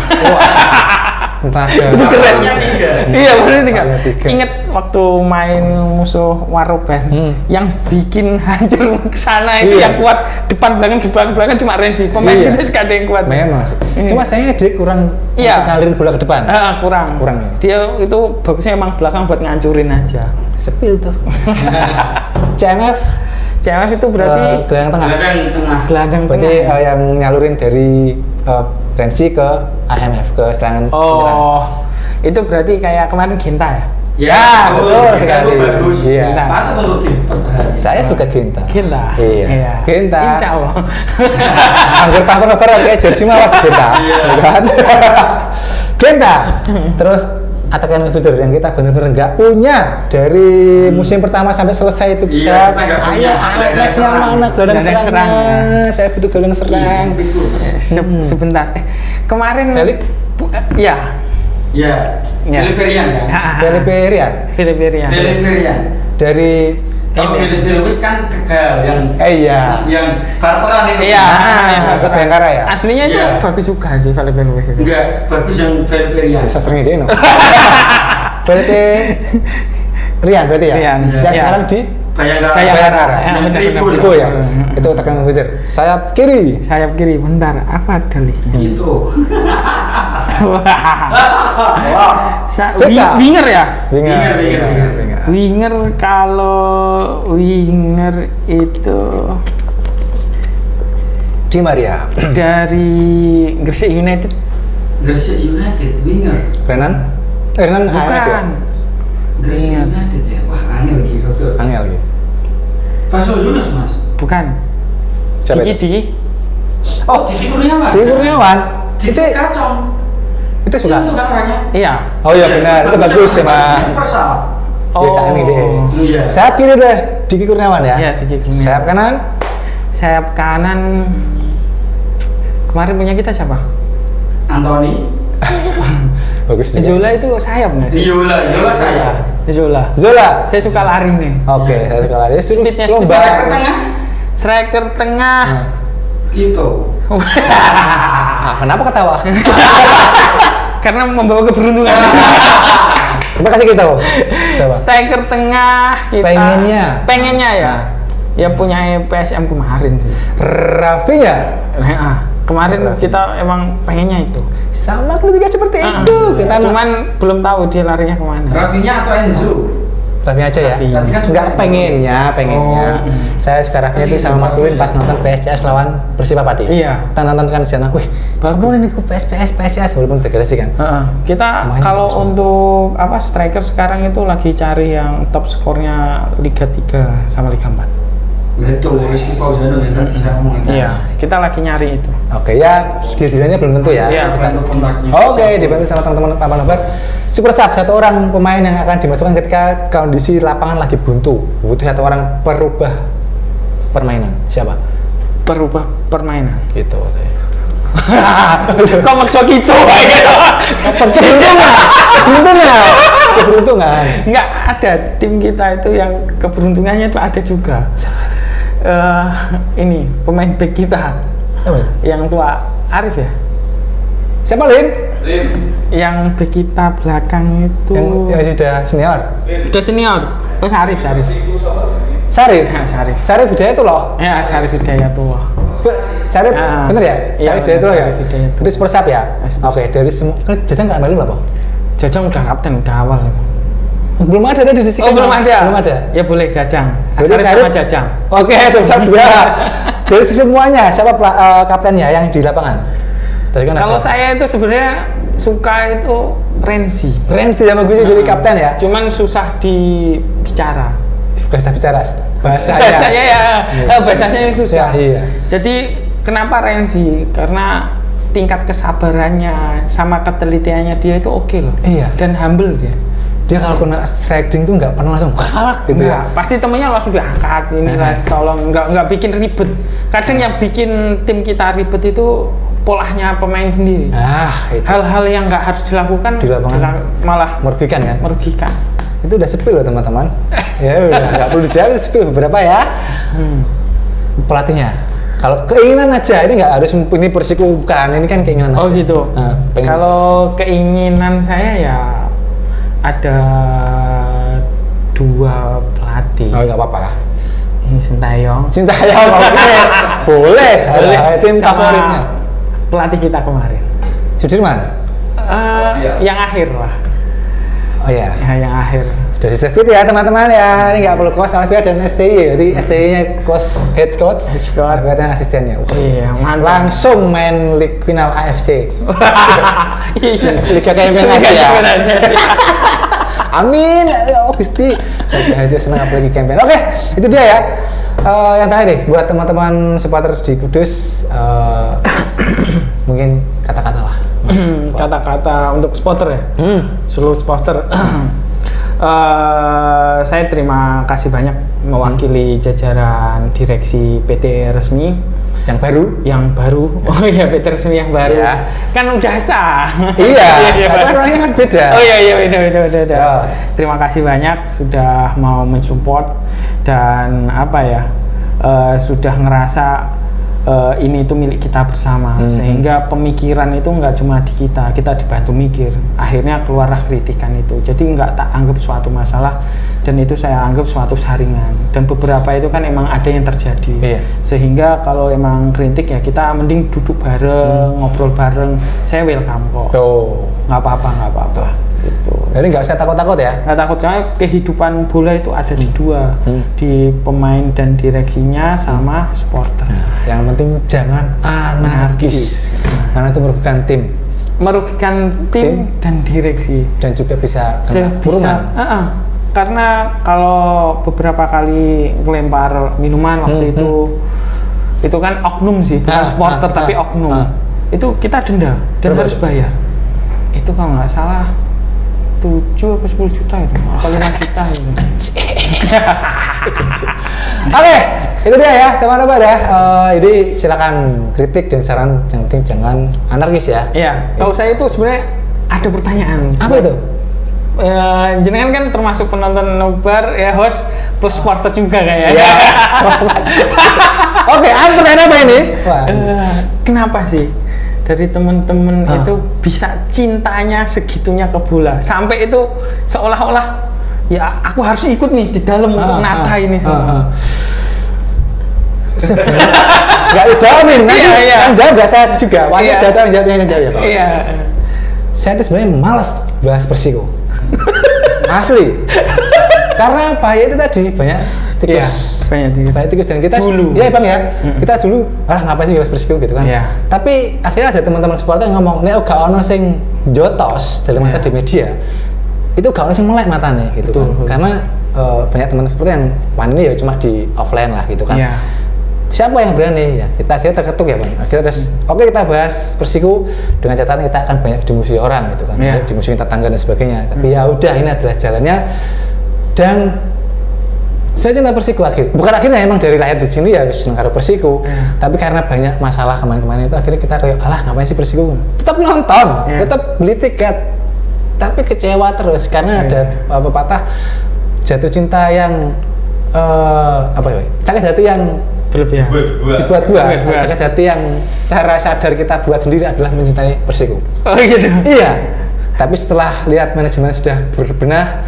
Tenaga. Punya 3. Iya benar tiga. Ada 3. Ingat waktu main musuh Waroben yang bikin hancur ke sana itu Iya. yang kuat depan belakang cuma Renzi. Pemain Iya. kita suka ada yang kuat. Memang sih. Cuma sayangnya dia kurang Iya. ngalirin bola ke depan. Kurang. Kurang. Dia itu bagusnya emang belakang buat ngancurin aja. Sepil tuh. CMF CMF itu berarti gelandang tengah. gelandang Berarti tengah. yang nyalurin dari Renzi ke AMF ke serangan penyerang. Itu berarti kayak kemarin Genta ya? Ya, betul sekali. Bagus. Iya. Patut untuk dipertahankan. Saya suka Genta. Genta. Iya. Genta. Insya Allah. Anggur tahun lebaran kayak jersey malah Genta. Kan? Genta. Terus atakan midfielder yang kita benar-benar nggak punya dari musim pertama sampai selesai itu bisa. Iya, kita nggak punya. Ayo, mesnya mana? Gelandang serang. Saya butuh gelandang serang. Sebentar. Kemarin Felix? Iya. Ya. Filipe Rian kan? Felipe Rian Filipe Rian. dari Kalau Filipe Luis kan gagal iya. yang barteran itu. Iya. ke Bayangkara ya. Aslinya itu Iya. bagus juga sih Filipe Luis itu. Enggak, bagus yang Filipe Rian. Bisa sering dia no. Felipe Rian berarti ya. Rian. Yang Iya. sekarang di Bayangkara. Bayangkara. Yang benar, Tribun. Ibu ya. Itu tekan komputer. Sayap kiri. Sayap kiri, bentar. Apa ada listnya? Itu. Winger ya? Winger. Winger kalau winger itu Di Maria. dari Gresik United. Gresik United winger. Renan AMF ya? Bukan. Gresik Winger. United ya. Wah, angel gitu tuh. Angel gitu. Faisal Yunus, Mas. Bukan. Siapa Diki itu? Diki. Oh, Diki Kurniawan. Di Kurniawan. Diki Itu Kacong. Itu suka. Itu kan orangnya. Iya. Oh iya benar, itu bagus ya Mas. Super sub. Ya cak ini deh. Iya. Sayap kiri deh, Diki Kurniawan ya. Iya, Diki Kurniawan. Sayap kanan. Sayap kanan kemarin punya kita siapa? Anthony. Bagus juga. Zola itu sayap nggak sih? Yola saya. Zola. Zola. Saya suka lari nih. Oke, saya suka lari. Speednya Lomba. Striker tengah. Striker tengah. Itu. Ah, kenapa ketawa? Karena membawa keberuntungan. Terima kasih kita. Coba. Striker tengah kita. Pengennya ya. Ya punya PSM kemarin sih. Rafinya. Kemarin kita emang pengennya itu. Sama aku juga seperti itu. Kita cuman belum tahu dia larinya kemana. Rafinya atau Enzo? Rafi aja ya? Rafi. Enggak pengennya. Saya suka Rafi itu sama Mas Ulin pas nonton PSCS lawan Persipura Padi. Iya. Kita nonton kan di sana, wih, bagus ini PSCS walaupun degradasi kan. Kita Main kalau bagus untuk striker sekarang itu lagi cari yang top skornya Liga 3 sama Liga 4. Itu Rizky Fauzano yang tadi saya ngomongin. Iya, kita lagi nyari itu. Oke, ya deal-dealnya belum tentu ya. Iya, Oke, dibantu sama teman-teman Papan Nobar. Super Sub, satu orang pemain yang akan dimasukkan ketika kondisi lapangan lagi buntu. Butuh satu orang perubah permainan. Siapa? Perubah permainan. Gitu. Kok maksud gitu? Keberuntungan. Enggak ada tim kita itu yang keberuntungannya itu ada juga. Ini pemain back kita. Siapa itu? Yang tua Arif ya? Siapa Lin? Yang back kita belakang itu Yang sudah senior. udah senior. Oh Sarif. Sarif. Sarif. Sarif Hidayat tuh loh. Ya Sarif Hidayatullah. Sarif, bener ya? Iya, Sarif Hidayat tuh ya? Sarif Hidayatullah. Itu Super Sub ya? Super Oke, dari semua, kan Jajang nggak main apa? Jajang udah kapten, udah awal. Belum ada tadi di sini. Oh belum ada? Belum ada. Ya boleh Jajang. Jadi Sarif Sarif- sama Jajang. Oke, Super Sub 2. Dari semuanya, siapa kaptennya yang di lapangan? Tadi kan Kalau ada. saya itu sebenarnya suka itu Renzi. Renzi sama gue jadi kapten ya? Cuman susah dibicara. Bukan saya bicara, bahasanya. Bahasanya ya, bahasanya susah. Ya, iya. Jadi kenapa Renzi? Karena tingkat kesabarannya sama ketelitiannya dia itu oke loh. Iya. Dan humble dia. Dia kalau kena striking tuh nggak pernah langsung kalah gitu ya? Nah, pasti temennya langsung diangkat inilah, tolong nggak bikin ribet. Kadang yang bikin tim kita ribet itu polanya pemain sendiri. Itu. Hal-hal yang nggak harus dilakukan Di lapangan. malah Merugikan kan? merugikan. Itu udah spill loh teman-teman. Ya udah, nggak perlu dijawab, spill beberapa ya. Pelatihnya. Kalau keinginan aja, ini nggak harus ini Persiko bukan, ini kan keinginan aja. Oh gitu. Pengen Kalau keinginan saya ya ada 2 pelatih. Oh nggak apa-apa lah. Ini Sintayong. Sintayong, oke. Boleh. Boleh. Tim Sama favoritnya. pelatih kita kemarin. Sudirman. Yang akhir lah. Oh ya. Ya, yang akhir. Dari Servit ya teman-teman ya. Ini nggak perlu coach Alvia dan STI. Jadi STI-nya head coach. Head coach. Alvia asistennya. Iya, mantap. Langsung main League Final AFC. Iya. Liga KMPNS ya. Amin, oh Gusti. Sampai aja senang apalagi campaign. Oke, itu dia ya. Yang terakhir deh, buat teman-teman supporter di Kudus, mungkin kata-kata lah, Mas. Kata-kata untuk supporter ya. Seluruh supporter. Saya terima kasih banyak mewakili jajaran direksi PT Resmi Yang baru. Oh iya, PT Resmi yang baru. Iya. Kan udah sah. Iya, tapi orangnya kan beda. Oh iya, beda. Terus. Terima kasih banyak sudah mau mensupport dan sudah ngerasa ini itu milik kita bersama, sehingga pemikiran itu nggak cuma di kita dibantu mikir, akhirnya keluarlah kritikan itu. Jadi nggak tak anggap suatu masalah, dan itu saya anggap suatu saringan, dan beberapa itu kan emang ada yang terjadi. Iya. Sehingga kalau emang kritik ya kita mending duduk bareng, ngobrol bareng, saya welcome kok. Tuh. Nggak apa-apa gitu. Jadi nggak usah takut-takut ya. Nggak takut, soalnya kehidupan bola itu ada di dua, di pemain dan direksinya sama supporter. Yang penting jangan anarkis, karena itu merugikan tim dan direksi. dan juga bisa kena kurungan. Karena kalau beberapa kali melempar minuman waktu itu kan oknum sih, bukan supporter tapi oknum. Itu kita denda dan Berapa? harus bayar. itu kalau nggak salah 7 atau 10 juta itu, atau 5 juta itu. Oke, itu dia ya teman-teman ya. Jadi silakan kritik dan saran, yang penting jangan anarkis ya. Iya, kalau saya itu sebenarnya ada pertanyaan. Apa itu? Jenengan kan termasuk penonton nobar ya, host plus supporter juga kayaknya. Iya. Oke, pertanyaan apa ini? Kenapa sih dari teman-teman itu bisa cintanya segitunya ke bola sampai itu seolah-olah ya aku harus ikut nih di dalam untuk nata ini semua. Sebenarnya nggak dijamin, kan jawab nggak saya juga. Wajib saya tahu jawabnya ya Pak. Iya. Saya tuh sebenarnya malas bahas Persiko. Asli. Karena apa ya itu tadi banyak tikus. Banyak tikus dan kita dulu. Iya Bang ya. Kita dulu ngapain sih bahas Persiko gitu kan. Tapi akhirnya ada teman-teman supporter yang ngomong, "Nek gak ono sing jotos dalam mata di media." Itu gak ono sing melek matane gitu kan. Karena banyak teman-teman supporter yang ini ya cuma di offline lah gitu kan. Siapa yang berani ya, kita akhirnya terketuk ya Bang. Akhirnya terus oke, kita bahas Persiko dengan catatan kita akan banyak dimusuhi orang gitu kan, dimusuhi tetangga dan sebagainya. Tapi ya udah, ini adalah jalannya. Dan saya cinta Persiko bukan akhirnya emang dari lahir di sini ya seneng karo Persiko. Tapi karena banyak masalah kemarin-kemarin itu akhirnya kita kayak alah ngapain sih Persiko? Tetap nonton, tetap beli tiket. Tapi kecewa terus karena ada pepatah jatuh cinta yang sakit hati yang dibuat-buat. Sakit hati yang secara sadar kita buat sendiri adalah mencintai Persiko. Oh gitu. Iya. Tapi setelah lihat manajemen sudah berbenah,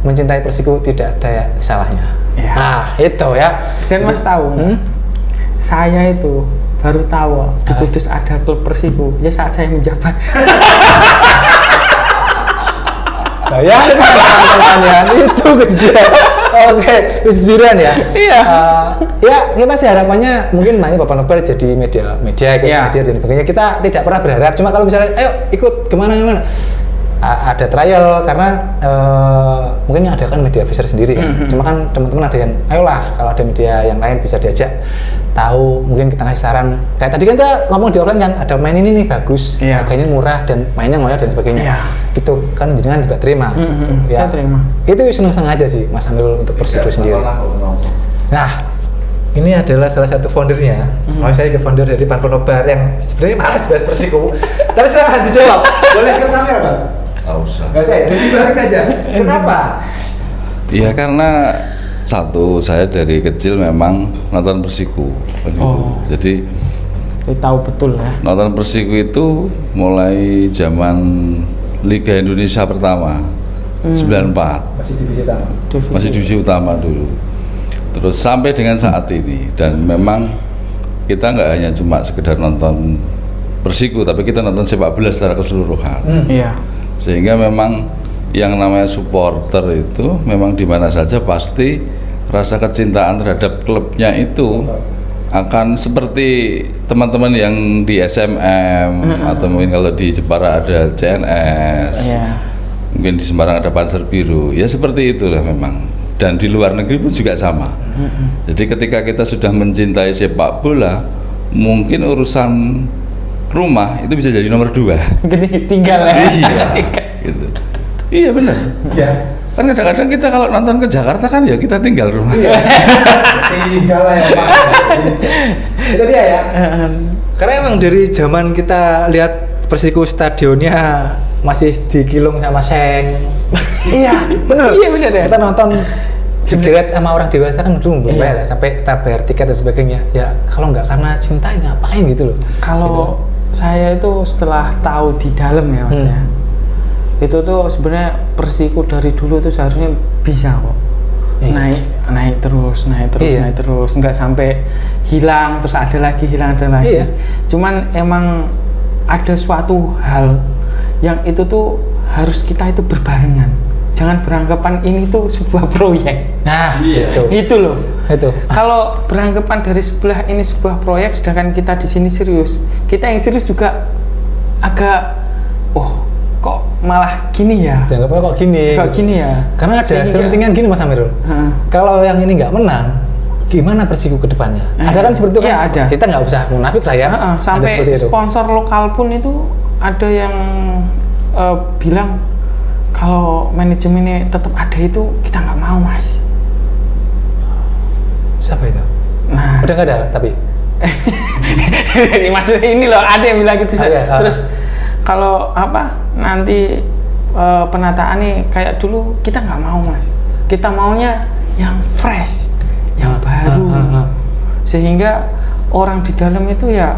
mencintai Persiko tidak ada salahnya. Nah, itu ya. Dan Mas tahu, saya itu baru tahu di Kudus ada klub Persiko ya saat saya menjabat. Nah, ya, pertanyaan itu kejujuran. Oke, kejujuran ya. Iya. Ya, kita sih harapannya mungkin nanti Bapak Nobar jadi media dan sebagainya. Kita tidak pernah berharap. Cuma kalau misalnya, ayo ikut kemana-mana. Ada trial karena mungkin yang ada kan media officer sendiri kan. Cuma kan teman-teman ada yang, ayolah kalau ada media yang lain bisa diajak tahu, mungkin kita kasih saran. Kayak tadi kan kita ngomong di offline kan, ada main ini nih bagus, harganya murah dan mainnya ngoyo dan sebagainya. Itu kan jenengan juga terima. Ya, saya terima. Itu seneng-seneng aja sih Mas Amil untuk Persiko sendiri. Nah, ini adalah salah satu foundernya. Mau saya ke founder dari Panpel Nobar yang sebenarnya malas bahas Persiko. Tapi silahkan dijawab. Boleh ke kamera Bang? Nggak usah. Nggak usah, lebih balik saja. Kenapa? Iya karena satu, saya dari kecil memang nonton Persiko kan gitu. Jadi tahu betul ya. nonton Persiko itu mulai zaman Liga Indonesia pertama 94. Masih divisi utama. Masih divisi utama dulu. Terus sampai dengan saat ini, dan memang kita nggak hanya cuma sekedar nonton Persiko, tapi kita nonton sepak bola secara keseluruhan. Iya. Sehingga memang yang namanya supporter itu memang di mana saja pasti rasa kecintaan terhadap klubnya itu akan seperti teman-teman yang di SMM atau mungkin kalau di Jepara ada CNS, mungkin di Semarang ada Panzer Biru, ya seperti itulah memang. Dan di luar negeri pun juga sama. Jadi ketika kita sudah mencintai sepak bola, mungkin urusan rumah itu bisa jadi nomor 2. Gini tinggal ya. Iya, gitu. Iya benar. Ya. Kan kadang-kadang kita kalau nonton ke Jakarta kan ya kita tinggal rumah. Tinggal lah ya Pak. Itu dia ya. Karena emang dari zaman kita lihat Persiko stadionnya masih digilung sama seng. Iya, benar. Iya benar ya. Kita nonton segeret sama orang dewasa kan dulu belum bayar sampai kita bayar tiket dan sebagainya. Ya kalau nggak karena cinta ngapain gitu loh. Kalau gitu. Saya itu setelah tahu di dalam ya Mas ya. Itu tuh sebenarnya Persiko dari dulu tuh seharusnya bisa kok. Naik terus, nggak sampai hilang terus ada lagi hilang ada lagi. Cuman emang ada suatu hal yang itu tuh harus kita itu berbarengan. Jangan beranggapan ini tuh sebuah proyek. Nah, itu loh. Itu. Kalau beranggapan dari sebelah ini sebuah proyek, sedangkan kita di sini serius, kita yang serius juga agak, kok malah gini ya? Jangan kok gini. Kok gini ya? Karena ada selentingan gini Mas Amirul. Kalau yang ini nggak menang, gimana Persiko ke depannya? Ada kan seperti itu kan? Iya ada. Kita nggak usah munafik lah ya. Sampai sponsor lokal pun itu ada yang bilang kalau manajemennya tetap ada itu kita nggak mau Mas. Siapa itu? Nah, udah nggak ada tapi. Maksudnya ini loh, ada yang bilang gitu. Terus kalau nanti penataan nih kayak dulu, kita nggak mau Mas. Kita maunya yang fresh, yang baru. Sehingga orang di dalam itu ya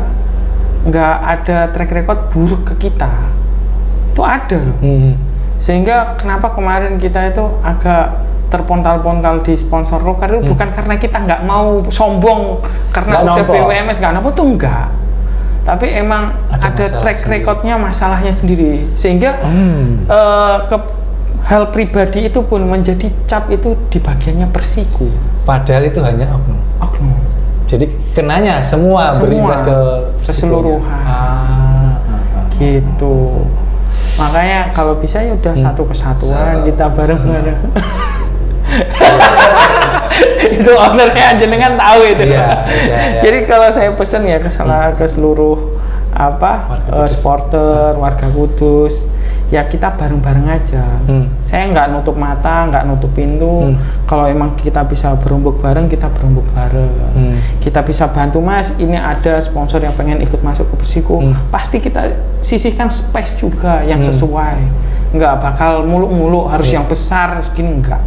nggak ada track record buruk ke kita. Itu ada loh. Sehingga kenapa kemarin kita itu agak terpontal-pontal di sponsor lokal itu bukan karena kita nggak mau sombong karena udah BUMS nggak nampak tuh enggak, tapi emang ada track recordnya, masalahnya sendiri, sehingga ke hal pribadi itu pun menjadi cap itu di bagiannya Persiku, padahal itu hanya oknum. Jadi kenanya semua berimbas ke keseluruhan. Gitu. Makanya kalau bisa ya udah satu kesatuan, kita bareng-bareng. Itu ownernya jenengan tahu itu. Iya. Jadi kalau saya pesen ya ke seluruh supporter warga Kudus, ya kita bareng-bareng aja. Saya nggak nutup mata, nggak nutup pintu. Kalau emang kita bisa berumbuk bareng, kita berumbuk bareng. Kita bisa bantu Mas, ini ada sponsor yang pengen ikut masuk ke Persiku, pasti kita sisihkan space juga yang sesuai. Nggak bakal muluk-muluk harus yang besar segini, enggak.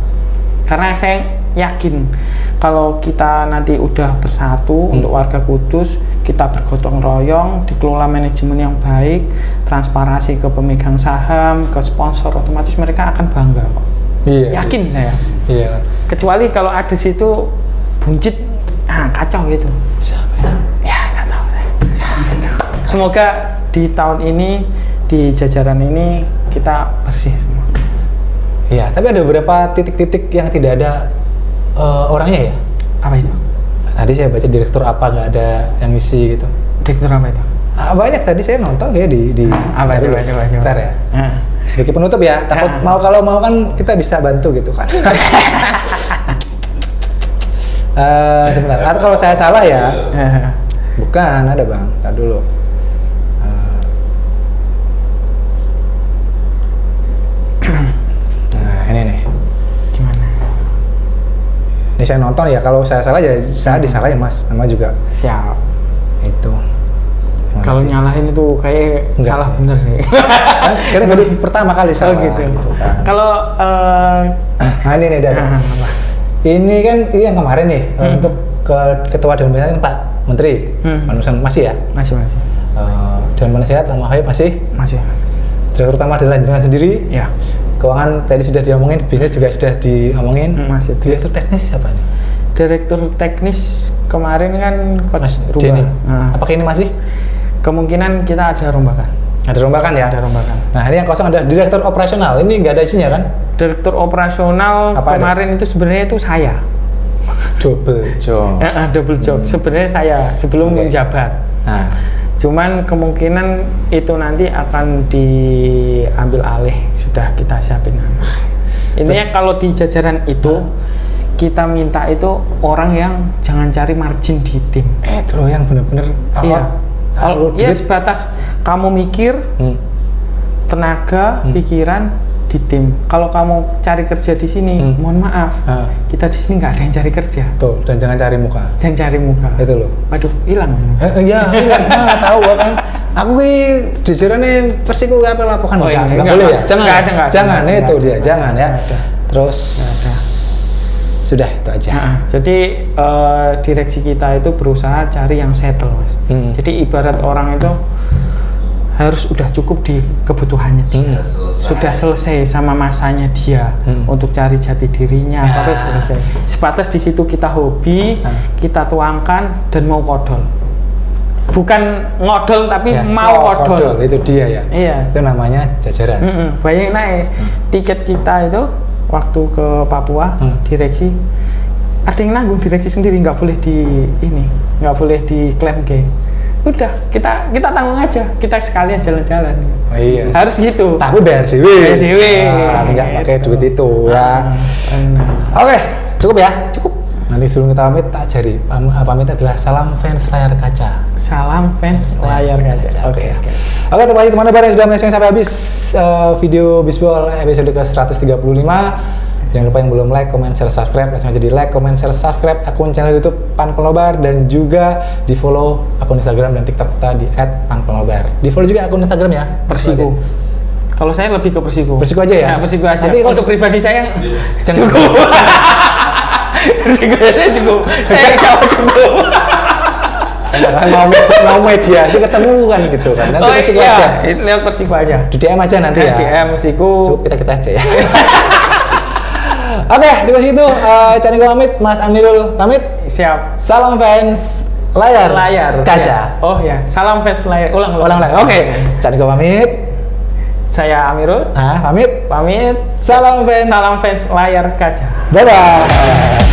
Karena saya yakin kalau kita nanti udah bersatu untuk warga Kudus, kita bergotong royong, dikelola manajemen yang baik, transparansi ke pemegang saham, ke sponsor, otomatis mereka akan bangga kok. Iya, yakin sih. Saya. Iya. Kecuali kalau ada situ buncit, kacau gitu. Siapa itu? Ya nggak tahu saya. Gitu. Semoga di tahun ini, di jajaran ini kita bersih semua. Iya, tapi ada beberapa titik-titik yang tidak ada orangnya ya? Apa itu? Tadi saya baca direktur apa nggak ada yang ngisi gitu. Direktur apa itu? Banyak tadi saya nonton ya di apa itu? Bentar ya. Sebagai penutup ya, takut kalau mau kan kita bisa bantu gitu kan. Sebentar, atau kalau saya salah ya. Bukan, ada Bang. Tar dulu. Ini nih. Gimana? Ini saya nonton ya, kalau saya salah ya saya disalahin Mas, nama juga. Siap. Itu. Kalau nyalahin itu kayak salah sih. Bener nih. Karena baru pertama kali salah. Gitu kan. Kalau nah ini nih dari. Ini kan ini yang kemarin nih untuk ke ketua Dewan Penasehat Pak Menteri. Masih ya? Masih. Dewan Penasehat sama Habib masih? Masih. Direktur utama adalah jenengan sendiri? Ya. Keuangan tadi sudah diomongin, bisnis juga sudah diomongin. Masih. Direktur teknis siapa nih? Direktur teknis kemarin kan Coach Denny. Apakah ini masih? Kemungkinan kita ada rombakan. Ada rombakan ya? Ada rombakan. Nah ini yang kosong ada direktur operasional, ini nggak ada isinya kan? Direktur operasional apa kemarin ada? Itu sebenarnya itu saya. Double job. Double job. Sebenarnya saya sebelum menjabat. Cuman kemungkinan itu nanti akan diambil alih, sudah kita siapin. Intinya kalau di jajaran itu kita minta itu orang yang jangan cari margin di tim. Itu loh yang benar-benar ya sebatas kamu mikir, tenaga, pikiran di tim. Kalau kamu cari kerja di sini, mohon maaf, kita di sini nggak ada yang cari kerja. Tuh, dan jangan cari muka. Jangan cari muka. Itu loh. Waduh, hilang. Iya, hilang. Nggak tahu kan. Aku di jajarannya Persiku apa laporan? Nggak boleh ya. Jangan itu dia, jangan ya. Terus sudah itu aja. Jadi direksi kita itu berusaha cari yang settle, Mas. Jadi ibarat orang itu harus udah cukup di kebutuhannya dia, sudah selesai sama masanya dia untuk cari jati dirinya, terus selesai. Sebatas di situ kita hobi, kita tuangkan dan mau kodol, bukan ngodol tapi mau kodol. Itu dia ya. Iya. Itu namanya jajaran. Bayangin naik tiket kita itu waktu ke Papua, direksi ada yang nanggung, direksi sendiri, nggak boleh nggak boleh diklaim ke. Udah kita tanggung aja, kita sekalian jalan-jalan. Oh, iya. Harus gitu. Tapi bayar dewe. Nggak pakai duit itu ya. Oke, cukup ya. Cukup. Nanti sebelum kita pamit, tak jari. Pamit adalah salam fans layar kaca. Salam fans layar kaca. Oke. Oke, terima kasih teman-teman yang sudah menyaksikan sampai habis video Bisbol episode ke-135. Jangan lupa yang belum like, comment, share, subscribe. Langsung aja di like, comment, share, subscribe akun channel YouTube Pan Pelobar dan juga di follow akun Instagram dan TikTok kita di @panpelobar. Di follow juga akun Instagram ya. Persiko. Kalau saya lebih ke Persiko. Persiko aja ya. Nah, Persiko aja. Nanti Untuk pribadi saya cukup. Persiko saya cukup. Saya jawab cukup. mau media sih ketemu kan gitu kan. Nanti Persiko aja. Lewat Persiko aja. Di DM aja nanti ya. DM Persiko. Cukup kita aja ya. Oke, terima kasih itu. Caniko pamit, Mas Amirul pamit. Siap. Salam fans layar kaca. Ya. Oh ya, salam fans layar. Ulang. Oke. Caniko pamit. Saya Amirul. Pamit. Pamit. Salam fans layar kaca. Bye bye.